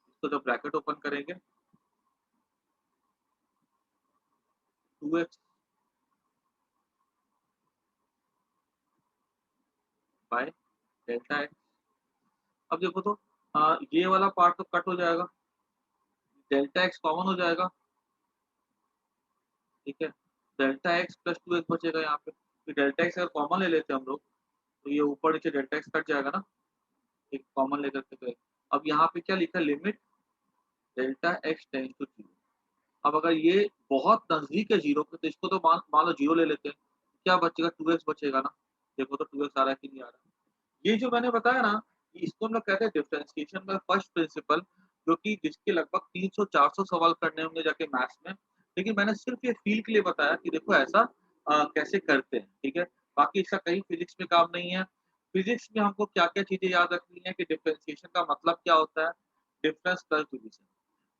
इसको जब ब्रैकेट ओपन करेंगे 2x बाय डेल्टा x। अब देखो तो ये वाला पार्ट तो कट हो जाएगा, डेल्टा x कॉमन हो जाएगा, ठीक है। डेल्टा x प्लस 2x बचेगा यहाँ पे। तो डेल्टा x अगर कॉमन ले लेते हैं हम लोग, तो ये ऊपर नीचे डेल्टा x कट जाएगा ना, एक कॉमन लेकर के गए। अब यहाँ पे क्या लिखा है, limit delta x tends to 0। अब अगर ये बहुत नजदीक है 0 के, तो इसको तो मान मान लो 0 ले लेते हैं, क्या बचेगा 2x बचेगा ना। देखो तो 2x आ रहा है कि नहीं आ रहा है। ये जो मैंने बताया ना, इसको हम लोग कहते हैं डिफरेंशिएशन का फर्स्ट प्रिंसिपल, जो कि जिसके लगभग 300-400 सवाल करने होंगे जाके मैथ्स में। लेकिन मैंने सिर्फ ये फील के लिए बताया कि देखो ऐसा कैसे करते हैं, ठीक है। बाकी इसका कहीं फिजिक्स में काम नहीं है। फिजिक्स में हमको क्या क्या चीजें याद रखनी है कि डिफरेंशिएशन का मतलब क्या होता है, डिफरेंस प्लस डिवीजन।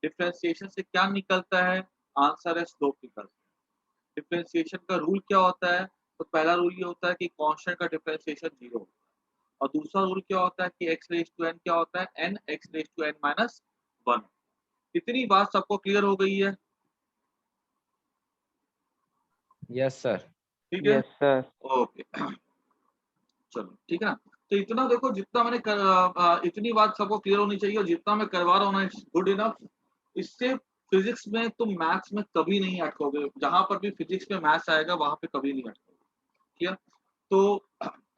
डिफरेंशिएशन से क्या निकलता है, आंसर है स्लोप निकलता है। डिफरेंशिएशन का रूल क्या होता है, तो पहला रूल ये होता है कि कांस्टेंट का डिफरेंशिएशन 0 होता है और दूसरा रूल क्या होता है कि x रेज टू n क्या होता है n x raise to n minus 1। इतनी बात सबको क्लियर हो गई है? Yes sir. ठीक है, Yes, sir. ओके चलो ठीक है ना। तो इतना देखो, जितना मैंने इतनी बात सबको क्लियर होनी चाहिए और जितना मैं करवा रहा हूँ ना इट्स गुड इनफ। इससे फिजिक्स में तुम मैथ्स में कभी नहीं अटकोगे, जहां पर भी फिजिक्स में मैथ्स आएगा वहां पे कभी नहीं अटकोगे। ठीक है, तो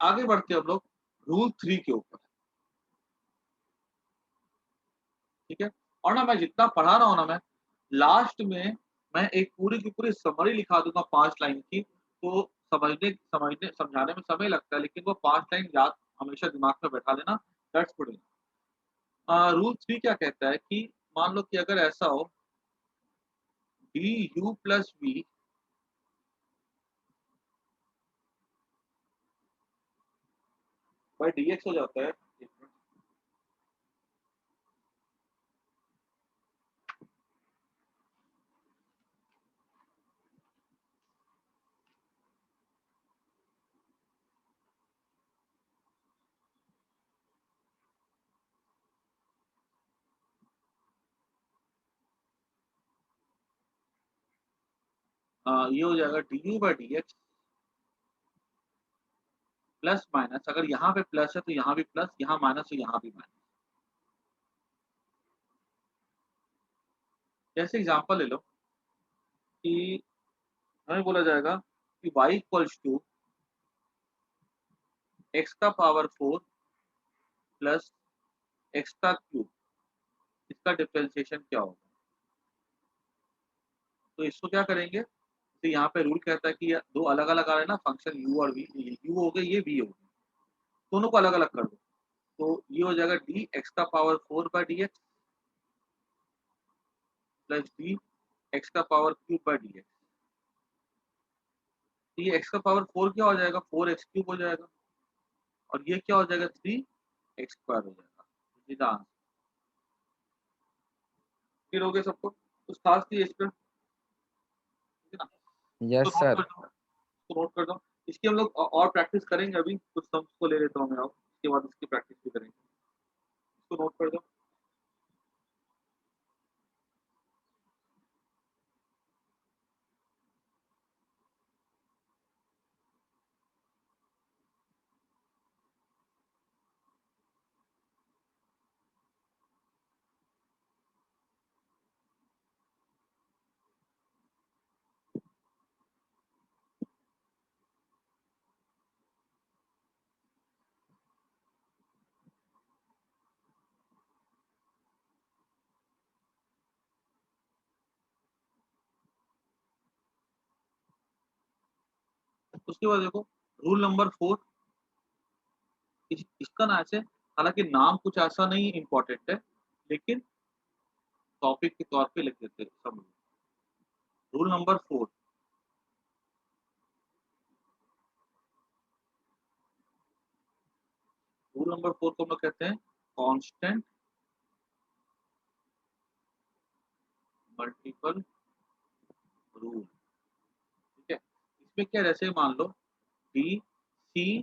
आगे बढ़ते हैं हम लोग रूल 3 के ऊपर। ठीक है, और ना मैं जितना पढ़ा रहा हूँ ना, मैं लास्ट में मैं एक पूरी की पूरी समरी लिखा दूंगा 5 लाइन की। तो समझने समझाने में समय लगता है, लेकिन वो 5 लाइन याद हमेशा दिमाग में बैठा लेना। That's good. रूल 3 क्या कहता है कि मान लो कि अगर ऐसा हो d u plus v by D x हो जाता है। ये हो जाएगा d u by D x plus minus, अगर यहाँ पे प्लस है तो यहाँ भी प्लस, यहाँ माइनस है यहाँ भी माइनस। जैसे एग्जांपल ले लो कि हमें बोला जाएगा कि y इक्वल्स टू एक्स का पावर 4 प्लस एक्स का क्यूब, इसका डिफरेंशिएशन क्या होगा। तो इसको क्या करेंगे, तो यहाँ पे रूल कहता है कि दो अलग अलग आ रहे हैं ना फंक्शन u और v, u हो गए ये v हो गए, दोनों को अलग अलग कर दो। तो ये हो जाएगा डी एक्स का power 4 by D x plus D X का power cube by D X. ये एक्स का पावर 4 क्या हो जाएगा, 4x क्यूब हो जाएगा, और ये क्या हो जाएगा 3x स्क्वायर हो जाएगा। सीधा आंसर। फिर हो गए सबको, कुछ खास नहीं है इस पर, ठीक है ना। यस तो सर। नोट कर दो। इसकी हम लोग और प्रैक्टिस करेंगे, अभी कुछ सम्स को ले लेता हूँ मैं, और उसके बाद इसकी प्रैक्टिस भी करेंगे। इसको नोट कर दो। उसके बाद देखो रूल नंबर 4, इसका ना ऐसे, हालांकि नाम कुछ ऐसा नहीं इम्पोर्टेंट है, लेकिन टॉपिक के तौर पे लिख देते हैं सब लोग। रूल नंबर 4, रूल नंबर 4 को हम लोग कहते हैं कांस्टेंट मल्टीपल रूल। ठीक है, इसमें क्या, जैसे मान लो D C,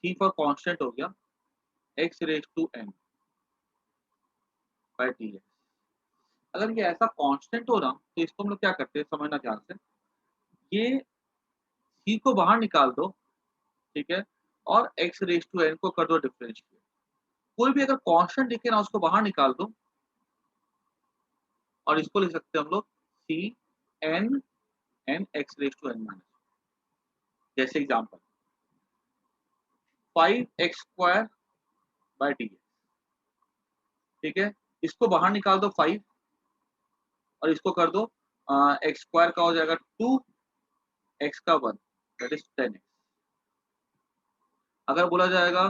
C for constant हो गया X raise to N by D X. अगर ये ऐसा कांस्टेंट हो रहा तो इसको हम लोग क्या करते हैं, समझना ध्यान से। ये सी को बाहर निकाल दो, ठीक है, और एक्स रेज टू एन को कर दो डिफरेंशिएट। कोई भी अगर कांस्टेंट दिखे ना उसको बाहर निकाल दो, और इसको लिख सकते हैं हम लोग C N N X raise to N minus. जैसे example 5x square by D x. ठीक है, इसको बाहर निकाल दो 5, और इसको कर दो एक्स स्क्वायर का हो जाएगा 2 एक्स का 1 दैट इज 10x। अगर बोला जाएगा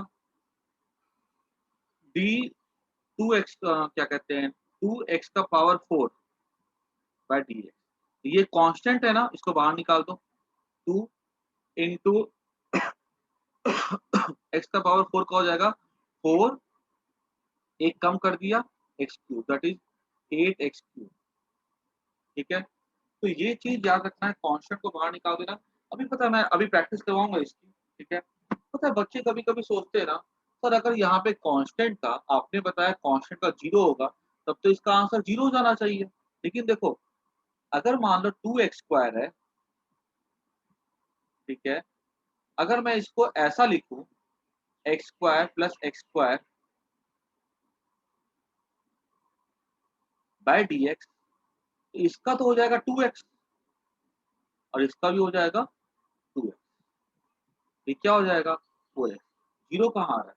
डी 2x क्या कहते हैं 2x का पावर 4 बाई डी एक्स, ये कांस्टेंट है ना, इसको बाहर निकाल दो 2 इंटू एक्स का पावर 4 का हो जाएगा 4, एक कम कर दिया x cube that is 8x cube. ठीक है, तो ये चीज याद रखना है, कांस्टेंट को बाहर निकाल देना। अभी पता है मैं अभी प्रैक्टिस करवाऊंगा इसकी, ठीक है। पता है बच्चे कभी कभी सोचते हैं ना, सर अगर यहाँ पे कांस्टेंट था, आपने बताया कांस्टेंट का 0 होगा, तब तो इसका आंसर 0 हो जाना चाहिए। लेकिन देखो, अगर मान लो 2x² है, ठीक है, अगर मैं इसको ऐसा लिखूं x² + x² बाय dx, इसका तो हो जाएगा 2x और इसका भी हो जाएगा 2x। ये क्या हो जाएगा 4x। 0 कहाँ आ रहा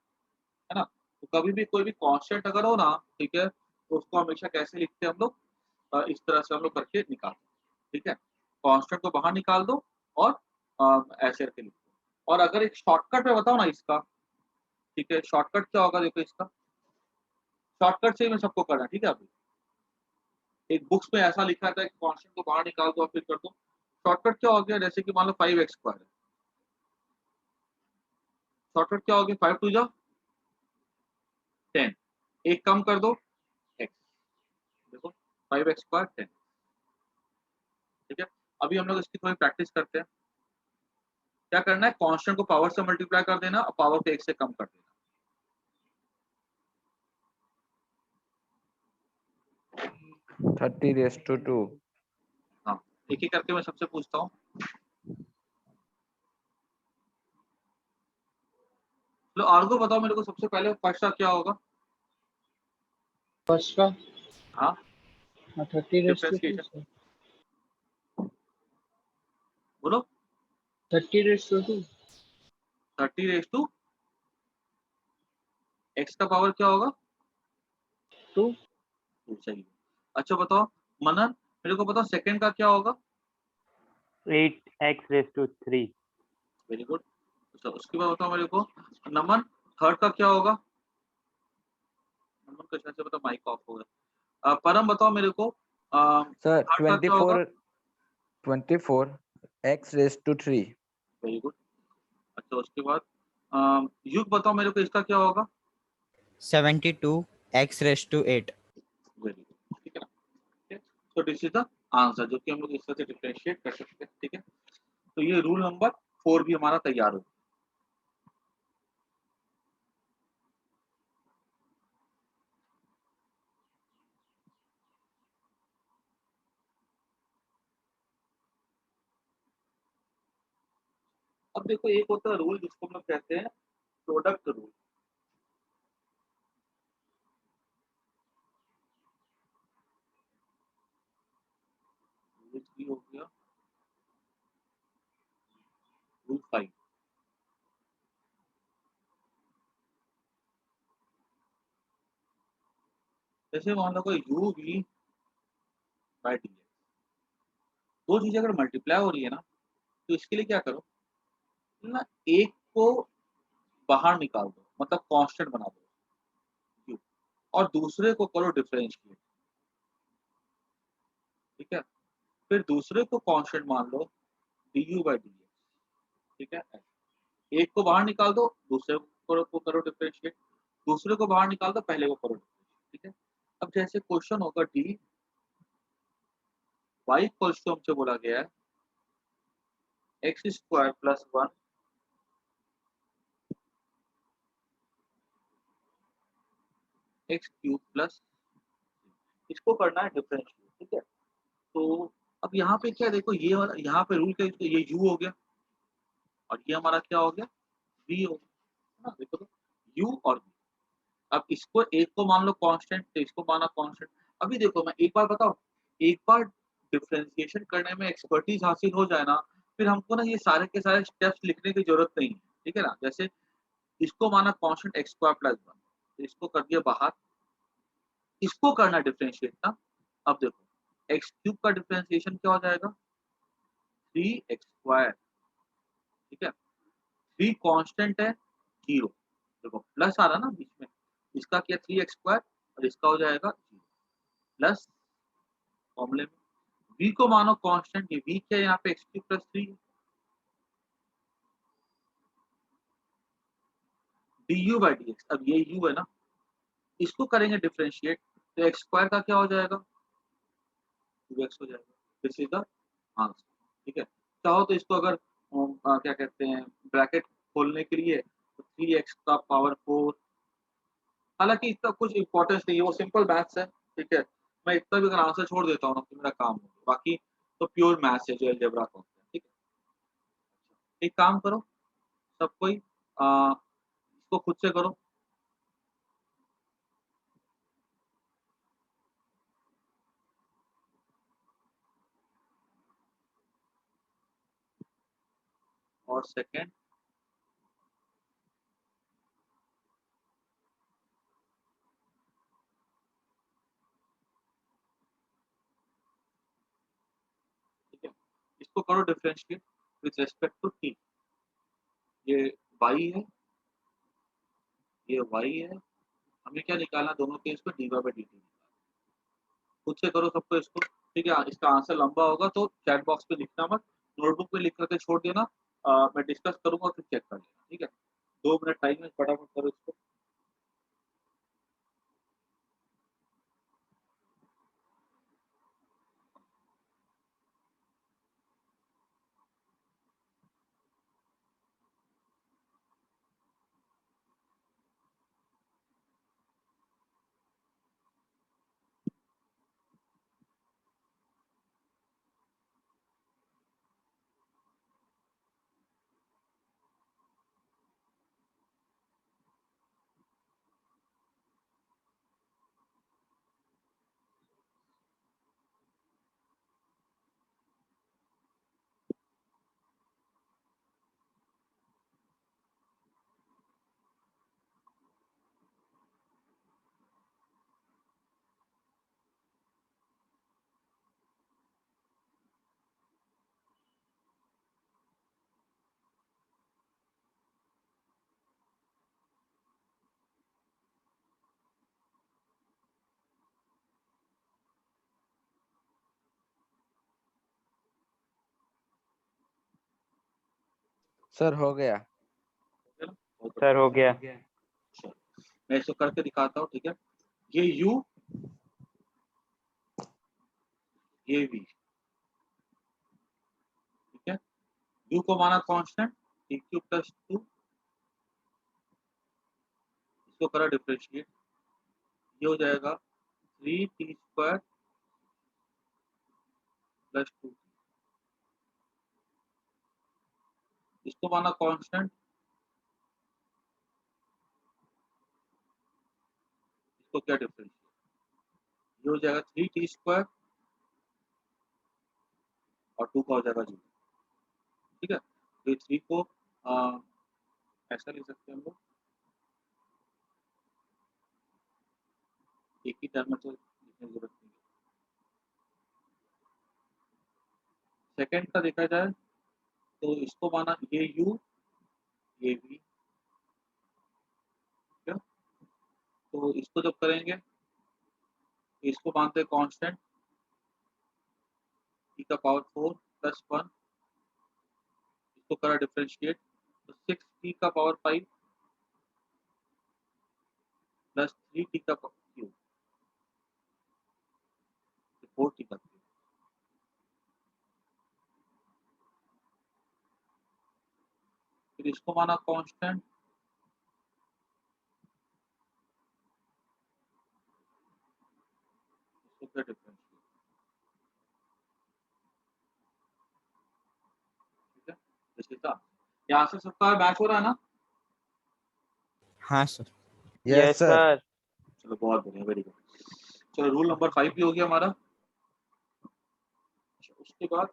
है ना। तो कभी भी कोई भी कांस्टेंट अगर हो ना, ठीक है, तो उसको हमेशा कैसे लिखते हैं हम लोग, इस तरह से हम लोग करके निकालते हैं, ठीक है। कांस्टेंट को बाहर निकाल दो और ऐसे करके लिखो। और अगर एक शॉर्टकट में बताओ ना इसका, ठीक है, शॉर्टकट क्या होगा, देखो इसका शॉर्टकट से ही मैं सबको करना, ठीक है। अभी एक बुक्स में ऐसा लिखा था कि कांस्टेंट को बाहर निकाल दो और फिर कर दो। शॉर्टकट क्या हो गया, जैसे कि मान लो 5x² है, शॉर्टकट क्या हो गया, 5 2 जा 10, एक कम कर दो x, देखो 5x² 10, ठीक है। अभी हम लोग इसकी थोड़ी प्रैक्टिस करते हैं। क्या करना है, कांस्टेंट को पावर से मल्टीप्लाई कर देना और पावर को 1 से कम कर देना। 30⁻²। हाँ, एक एक करके मैं सबसे पूछता हूँ। लो आर्गो बताओ मेरे को सबसे पहले, फर्स्ट का क्या होगा। फर्स्ट का हाँ 30⁻², डिफरेंशिएशन बोलो। 30⁻²। 30 x का पावर क्या होगा 2। 2, सही। अच्छा बताओ मनन, मेरे को बताओ सेकंड का क्या होगा। 8x⁻³ very good. अच्छा उसके बाद बताओ मेरे को नमन, थर्ड का क्या होगा। नमन का शायद से बताओ माइक ऑफ हो गया। परम बताओ मेरे को सर थर्ड का क्या होगा। 24x⁻³ very good. अच्छा उसके बाद युग बताओ मेरे को इसका क्या होगा। 72x⁻⁸। वेरी गुड, ठीक है ना। तो दिस इज द आंसर, जो कि हम लोग इस तरह से डिफरेंशिएट कर सकते हैं, ठीक है। तो ये रूल नंबर 4 भी हमारा तैयार हो। अब देखो एक होता है रूल जिसको हम लोग कहते हैं प्रोडक्ट रूल। हो गया रूल 5। जैसे मान लो कोई u v बाय dx, दो चीजें अगर मल्टीप्लाई हो रही है ना, तो इसके लिए क्या करो ना, एक को बाहर निकाल दो, मतलब कांस्टेंट बना दो u, और दूसरे को करो डिफरेंशिएट, ठीक है। फिर दूसरे को कांस्टेंट मान लो du बाय dx, ठीक है। एक को बाहर निकाल दो, दूसरे को करो डिफरेंशिएट, दूसरे को बाहर निकाल दो, पहले को करो डिफरेंशिएट, ठीक है। अब जैसे क्वेश्चन होगा डी y इक्वल्स टू हमसे बोला गया है x² + 1 x³ प्लस, इसको करना है डिफरेंशिएट, ठीक है। तो अब यहाँ पे क्या देखो, ये वाला यहाँ पे रूल क्या है, ये u हो गया और ये हमारा क्या हो गया v हो गया, है ना। देखो तो u और v। अब इसको एक को मान लो कांस्टेंट, तो इसको माना कांस्टेंट। अभी देखो मैं एक बार बताओ, एक बार डिफरेंशिएशन करने में एक्सपर्टीज हासिल हो जाए ना, फिर हमको ना ये सारे के सारे स्टेप्स लिखने की जरूरत नहीं है, ठीक है ना। जैसे इसको माना कांस्टेंट x² + 1, तो इसको कर दिया बाहर, इसको करना डिफरेंशिएट ना। अब देखो x³ का डिफरेंशिएशन क्या हो जाएगा 3x², ठीक है। 3 कांस्टेंट है 0, देखो प्लस आ रहा ना बीच में, इसका क्या 3x² और इसका हो जाएगा 0 प्लस फॉर्मूले में। v को मानो कांस्टेंट, ये v क्या है यहाँ पे x³ + 3 du बाय dx। अब ये u है ना, इसको करेंगे डिफरेंशिएट, तो x² का क्या हो जाएगा 2x हो जाएगा। दिस इज द आंसर, ठीक है। चाहो तो इसको अगर क्या कहते हैं ब्रैकेट खोलने के लिए, तो 3x का पावर 4। हालांकि इतना कुछ इंपॉर्टेंस नहीं है, वो सिंपल मैथ्स है, ठीक है। मैं इतना भी अगर आंसर छोड़ देता हूँ ना तो मेरा काम हो गया। बाकी तो प्योर मैथ्स है जो अलजेब्रा का होता है, ठीक है। एक काम करो सब कोई, इसको खुद से करो। और सेकंड ठीक है, इसको करो differentiate with respect to t. ये y है, ये y है, हमें क्या निकालना दोनों केस में dy बाई dt। खुद से करो सबको इसको, ठीक है। इसका आंसर लंबा होगा तो चैट बॉक्स पे लिखना मत, नोटबुक में लिख करके छोड़ देना। मैं डिस्कस करूंगा फिर चेक कर लेना, ठीक है। 2 मिनट टाइम है, फटाफट करो इसको। सर हो गया। ठीक है ना? बहुत सर हो गया। बढ़िया। चलो, मैं इसको करके दिखाता हूँ, ठीक है। ये u, ये v, ठीक है। u को माना कांस्टेंट dq प्लस 2, इसको करा डिफरेंशिएट, ये हो जाएगा 3t स्क्वायर प्लस 2। इसको माना कांस्टेंट, इसको क्या डिफरेंशिएट, ये हो जाएगा 3t स्क्वायर और 2 का हो जाएगा 0, ठीक है। तो ये 3 को ऐसा लिख सकते हैं हम लोग, एक ही टर्म में तो लिखने की जरूरत नहीं है। सेकंड का देखा जाए तो इसको माना ये u, ये v, ठीक है। तो इसको जब करेंगे तो इसको मानते हैं कांस्टेंट e का पावर 4 प्लस 1, इसको करा डिफरेंशिएट तो 6t का पावर 5 प्लस 3t का क्यूब, 4t का क्यूब। फिर इसको माना कांस्टेंट, इसको क्या डिफरेंशिएट, ठीक है। जैसे था यहाँ से सबका मैच हो रहा है ना। हाँ sir. Yes yes sir. Sir. चलो बहुत बढ़िया, वेरी गुड। चलो रूल नंबर 5 भी हो गया हमारा। उसके बाद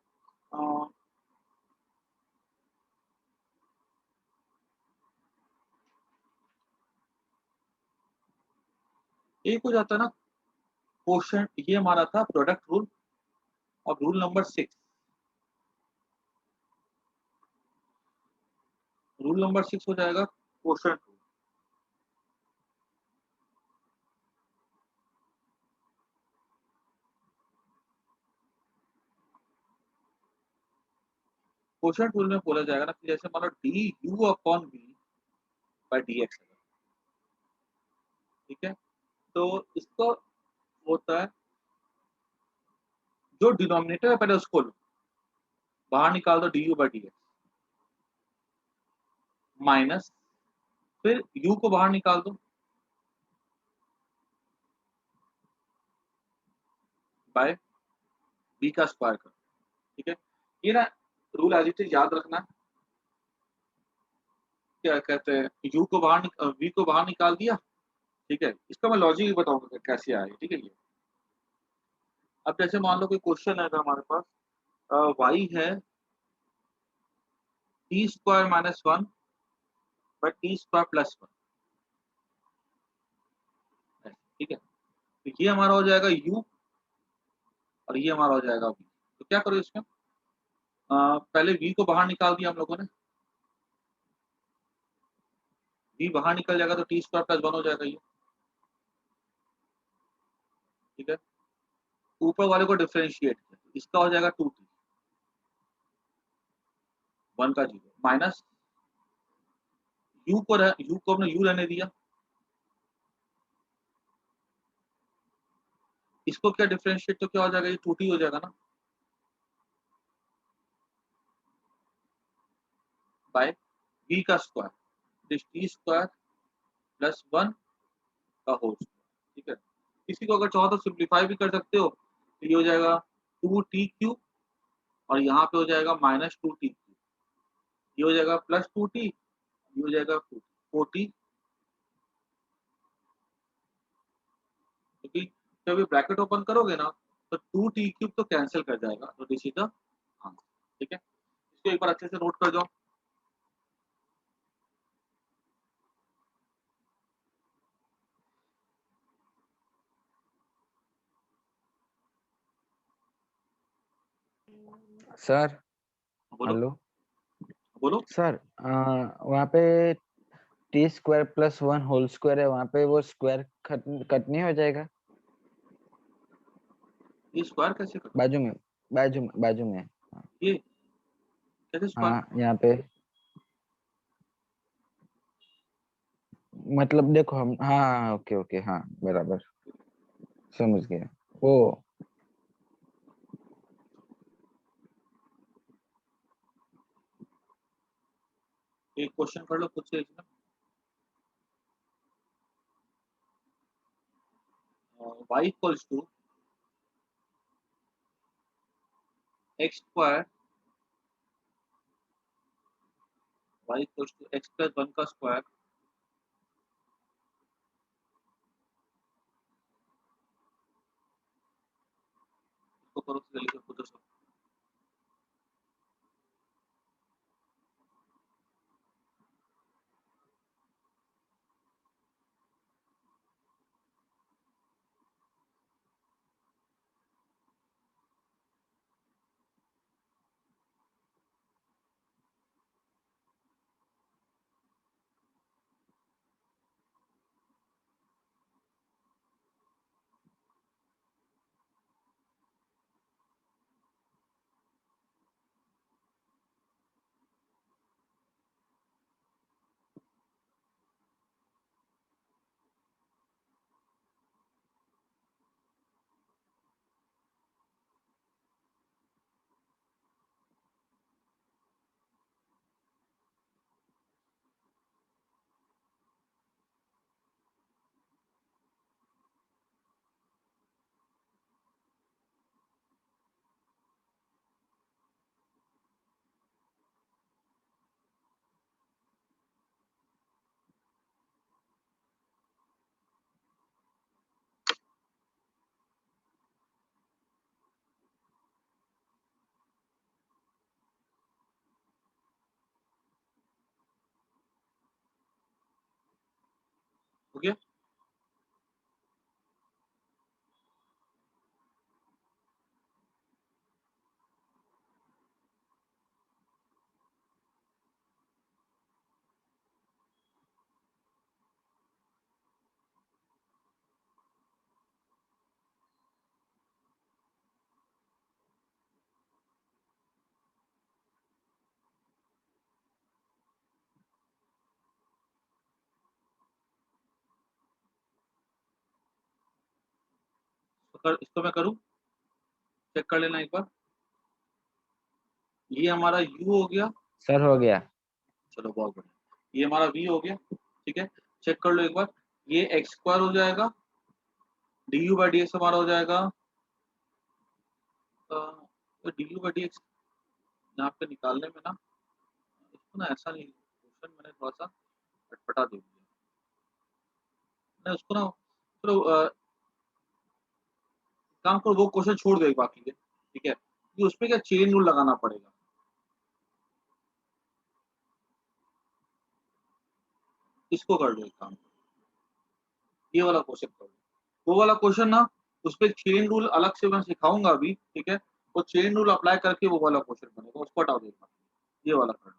एक हो जाता है ना क्वेश्चन, ये हमारा था प्रोडक्ट रूल। और रूल नंबर 6, रूल नंबर 6 हो जाएगा क्वेश्चन रूल। क्वेश्चन रूल में बोला जाएगा ना कि जैसे मान लो D U upon B by D x, ठीक है। तो इसको होता है जो डिनोमिनेटर है पहले उसको लो, बाहर निकाल दो D u by D x, minus, फिर u को बाहर निकाल दो बाय v का स्क्वायर कर। ठीक है, ये ना रूल एज इट इज याद रखना। क्या कहते हैं, u को बाहर v को बाहर निकाल दिया। ठीक है, इसका मैं लॉजिक बताऊंगा कैसे आए। ठीक है, ये अब जैसे मान लो कोई क्वेश्चन है अगर हमारे पास y है t square minus 1 by t square plus 1। ठीक है, तो ये हमारा हो जाएगा u और ये हमारा हो जाएगा v। तो क्या करो इसमें, पहले v को बाहर निकाल दिया हम लोगों ने, v बाहर निकल जाएगा तो टी स्क्वायर प्लस 1 हो जाएगा ये। ठीक है, ऊपर वाले को डिफरेंशिएट किया, इसका हो जाएगा 2t 1 का 0 माइनस u को हमने u रहने दिया, इसको क्या डिफरेंशिएट तो क्या हो जाएगा, ये 2t हो जाएगा ना, बाय v का स्क्वायर टी स्क्वायर प्लस 1 का होल स्क्वायर। ठीक है, इसी को अगर चाहो तो सिंप्लीफाई भी कर सकते हो, तो ये हो जाएगा 2t³ और यहाँ पे हो जाएगा माइनस 2t, ये हो जाएगा प्लस 2t, ये हो जाएगा 4t। क्योंकि जब ये ब्रैकेट ओपन करोगे ना तो 2t³ तो कैंसिल कर जाएगा, तो दिस इज द आंसर। ठीक है, इसको एक बार अच्छे से नोट कर जाओ। सर बोलो हेलो बोलो। सर, वहाँ पे t square plus 1 whole square है, वहाँ पे वो स्क्वायर कट नहीं हो जाएगा? ये स्क्वायर कैसे कर, बाजू में बाजू में। ये कैसे स्क्वायर, हाँ यहाँ पे मतलब देखो हम, हाँ ओके ओके, हाँ बराबर समझ गया वो। एक क्वेश्चन कर लो खुद से इसमें। y equals to x square, y equals to x plus 1 का स्क्वायर को करो तो जल्दी से खुद से। हो गया, इसको मैं करूँ, चेक कर लेना एक बार। ये हमारा u हो गया, सर हो गया। चलो बहुत बढ़िया। ये हमारा v हो गया, ठीक है। चेक कर लो एक बार, ये एक्स स्क्वायर हो जाएगा, d u by D x हमारा हो जाएगा, तो D u by D x यहाँ पे निकालने में ना, इसको ना ऐसा नहीं, क्वेश्चन मैंने थोड़ा सा अटपटा दे दिया, मैं उसको ना चलो काम करो, वो क्वेश्चन छोड़ दो बाकी के, ठीक है, कि उसमें क्या चेन रूल लगाना पड़ेगा। इसको कर लो एक काम, ये वाला क्वेश्चन कर लो, वो वाला क्वेश्चन ना उसपे चेन रूल अलग से मैं सिखाऊंगा अभी, ठीक है, वो चेन रूल अप्लाई करके वो वाला क्वेश्चन बनेगा, उसको हटा दो, ये वाला कर लो।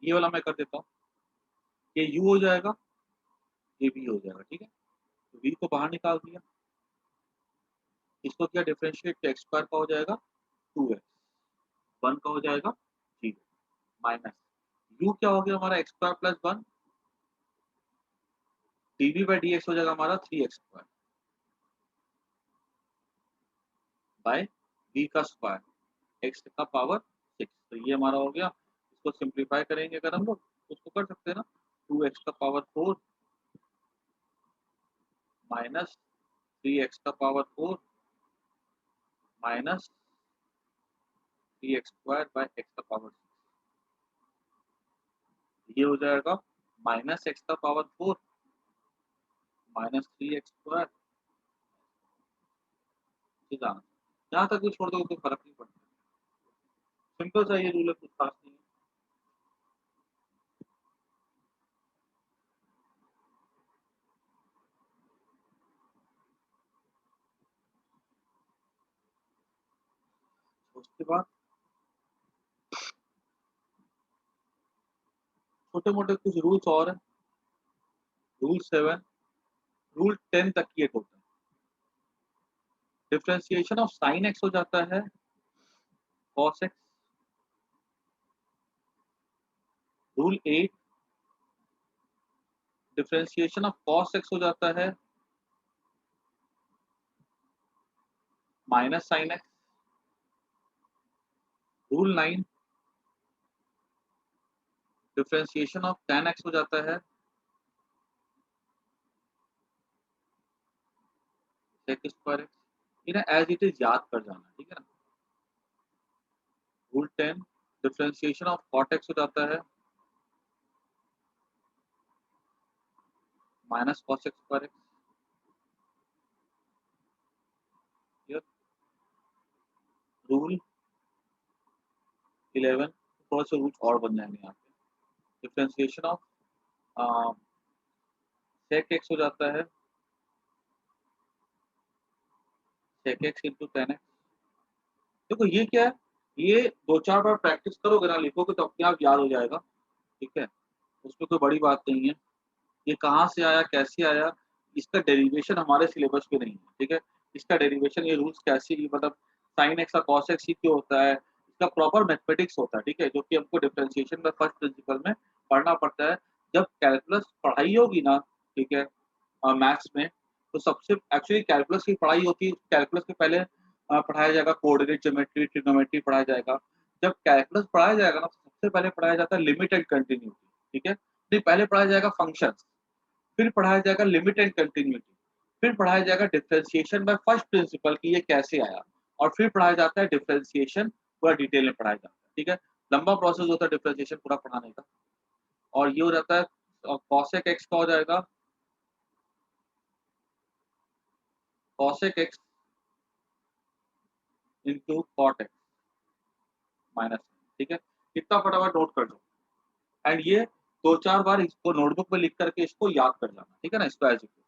ये वाला मैं कर देता हूँ, ये u हो जाएगा, ये v हो जाएगा, ठीक है, तो v को बाहर निकाल दिया, इसको क्या डिफरेंशिएट, तो एक्स स्क्वायर का हो जाएगा 2x, 1 का हो जाएगा 0, माइनस u क्या हो गया हमारा x square plus 1, dv by D x हो जाएगा हमारा 3x स्क्वायर बाय v का स्क्वायर x का पावर 6, तो ये हमारा हो गया। इसको सिंप्लीफाई करेंगे अगर हम लोग उसको कर सकते हैं ना, 2x का पावर 4 माइनस 3x का power 4 minus 3x square by x का पावर 6, ये हो जाएगा माइनस x का पावर 4 माइनस 3x स्क्वायर, जहाँ तक भी छोड़ दो तो फर्क नहीं पड़ता, सिंपल सा ये रूल है, कुछ खास नहीं है। उसके बाद छोटे मोटे कुछ रूल्स और है, रूल 7, रूल 10 तक ये total differentiation of sine x हो जाता है cos x, rule 8 differentiation of cos x हो जाता है minus sine x, rule 9 differentiation of tan x हो जाता है sec स्क्वायर एक्स, ये ना एज इट इज याद कर जाना, ठीक है ना। Rule 10 differentiation of cot x हो जाता है minus cos x square x, rule 11 थोड़ा सा रूल और बन जाएंगे यहाँ पे, डिफरेंशिएशन ऑफ sec एक्स हो जाता है sec x into tan x. देखो ये क्या है, ये 2-4 बार प्रैक्टिस करोगे ना, लिखोगे तो अपने आप याद हो जाएगा, ठीक है, उसमें कोई बड़ी बात नहीं है। ये कहाँ से आया, कैसे आया, इसका डेरिवेशन हमारे सिलेबस पे नहीं है, ठीक है, इसका डेरिवेशन, ये रूल्स कैसे, मतलब साइन एक्स का कॉस एक्स ही क्यों होता है, इसका प्रॉपर मैथमेटिक्स होता है, ठीक है, जो कि हमको डिफरेंशिएशन में फर्स्ट प्रिंसिपल में पढ़ना पड़ता है। जब कैलकुलस पढ़ाई होगी ना, ठीक है, मैथ्स में, तो सबसे एक्चुअली कैलकुलस की पढ़ाई होती है, कैलकुलस के पहले पढ़ाया जाएगा कोऑर्डिनेट ज्योमेट्री, ट्रिग्नोमेट्री पढ़ाया जाएगा। जब कैलकुलस पढ़ाया जाएगा ना, तो सबसे पहले पढ़ाया जाता है लिमिट एंड कंटिन्यूटी, ठीक है, फिर पहले पढ़ाया जाएगा फंक्शंस, फिर पढ़ाया जाएगा लिमिट एंड कंटिन्यूटी, फिर पढ़ाया जाएगा डिफरेंशिएशन बाय फर्स्ट प्रिंसिपल कि ये कैसे आया, और फिर पढ़ाया जाता है डिफरेंशिएशन, पूरा डिटेल में पढ़ाया जाता है। ठीक है, लंबा प्रोसेस होता है डिफरेंशिएशन पूरा पढ़ाने का। और ये हो जाता है cosec x का हो जाएगा cosec x into cot x minus, ठीक है, इतना फटाफट नोट कर लो। एंड ये 2-4 बार इसको नोटबुक में लिख करके इसको याद कर जाना, ठीक है ना, इसको एज इट इज।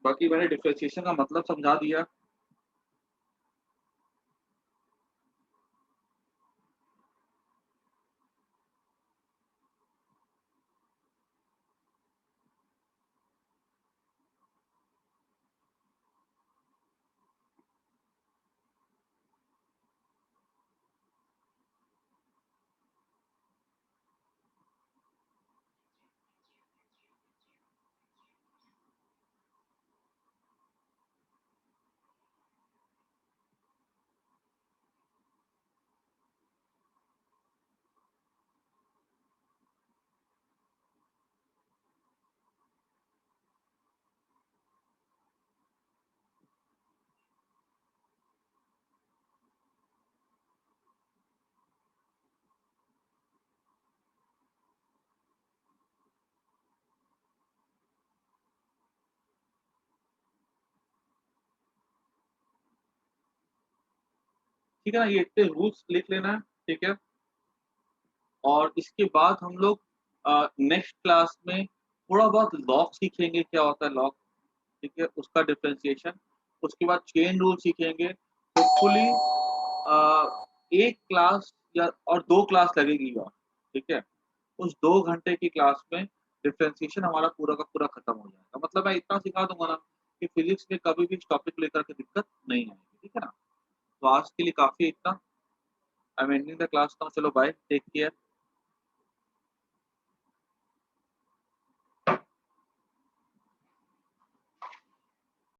बाकी मैंने डिफरेंशिएशन का मतलब समझा दिया। ठीक है ना, ये इतने रूल्स लिख लेना है, ठीक है। और इसके बाद हम लोग नेक्स्ट क्लास में थोड़ा बहुत लॉग सीखेंगे, क्या होता है लॉग, ठीक है, उसका डिफरेंशिएशन। उसके बाद चेन रूल सीखेंगे। होपफुली एक क्लास या और 2 क्लास लगेगी और, ठीक है, उस 2 घंटे की क्लास में डिफरेंशिएशन हमारा पूरा का पूरा खत्म हो जाएगा। मतलब मैं इतना सिखा दूंगा ना कि फिजिक्स में कभी भी इस टॉपिक लेकर के दिक्कत नहीं आएगी, ठीक है ना। तो आज के लिए काफी इतना। I am ending the class now. चलो बाय, टेक केयर।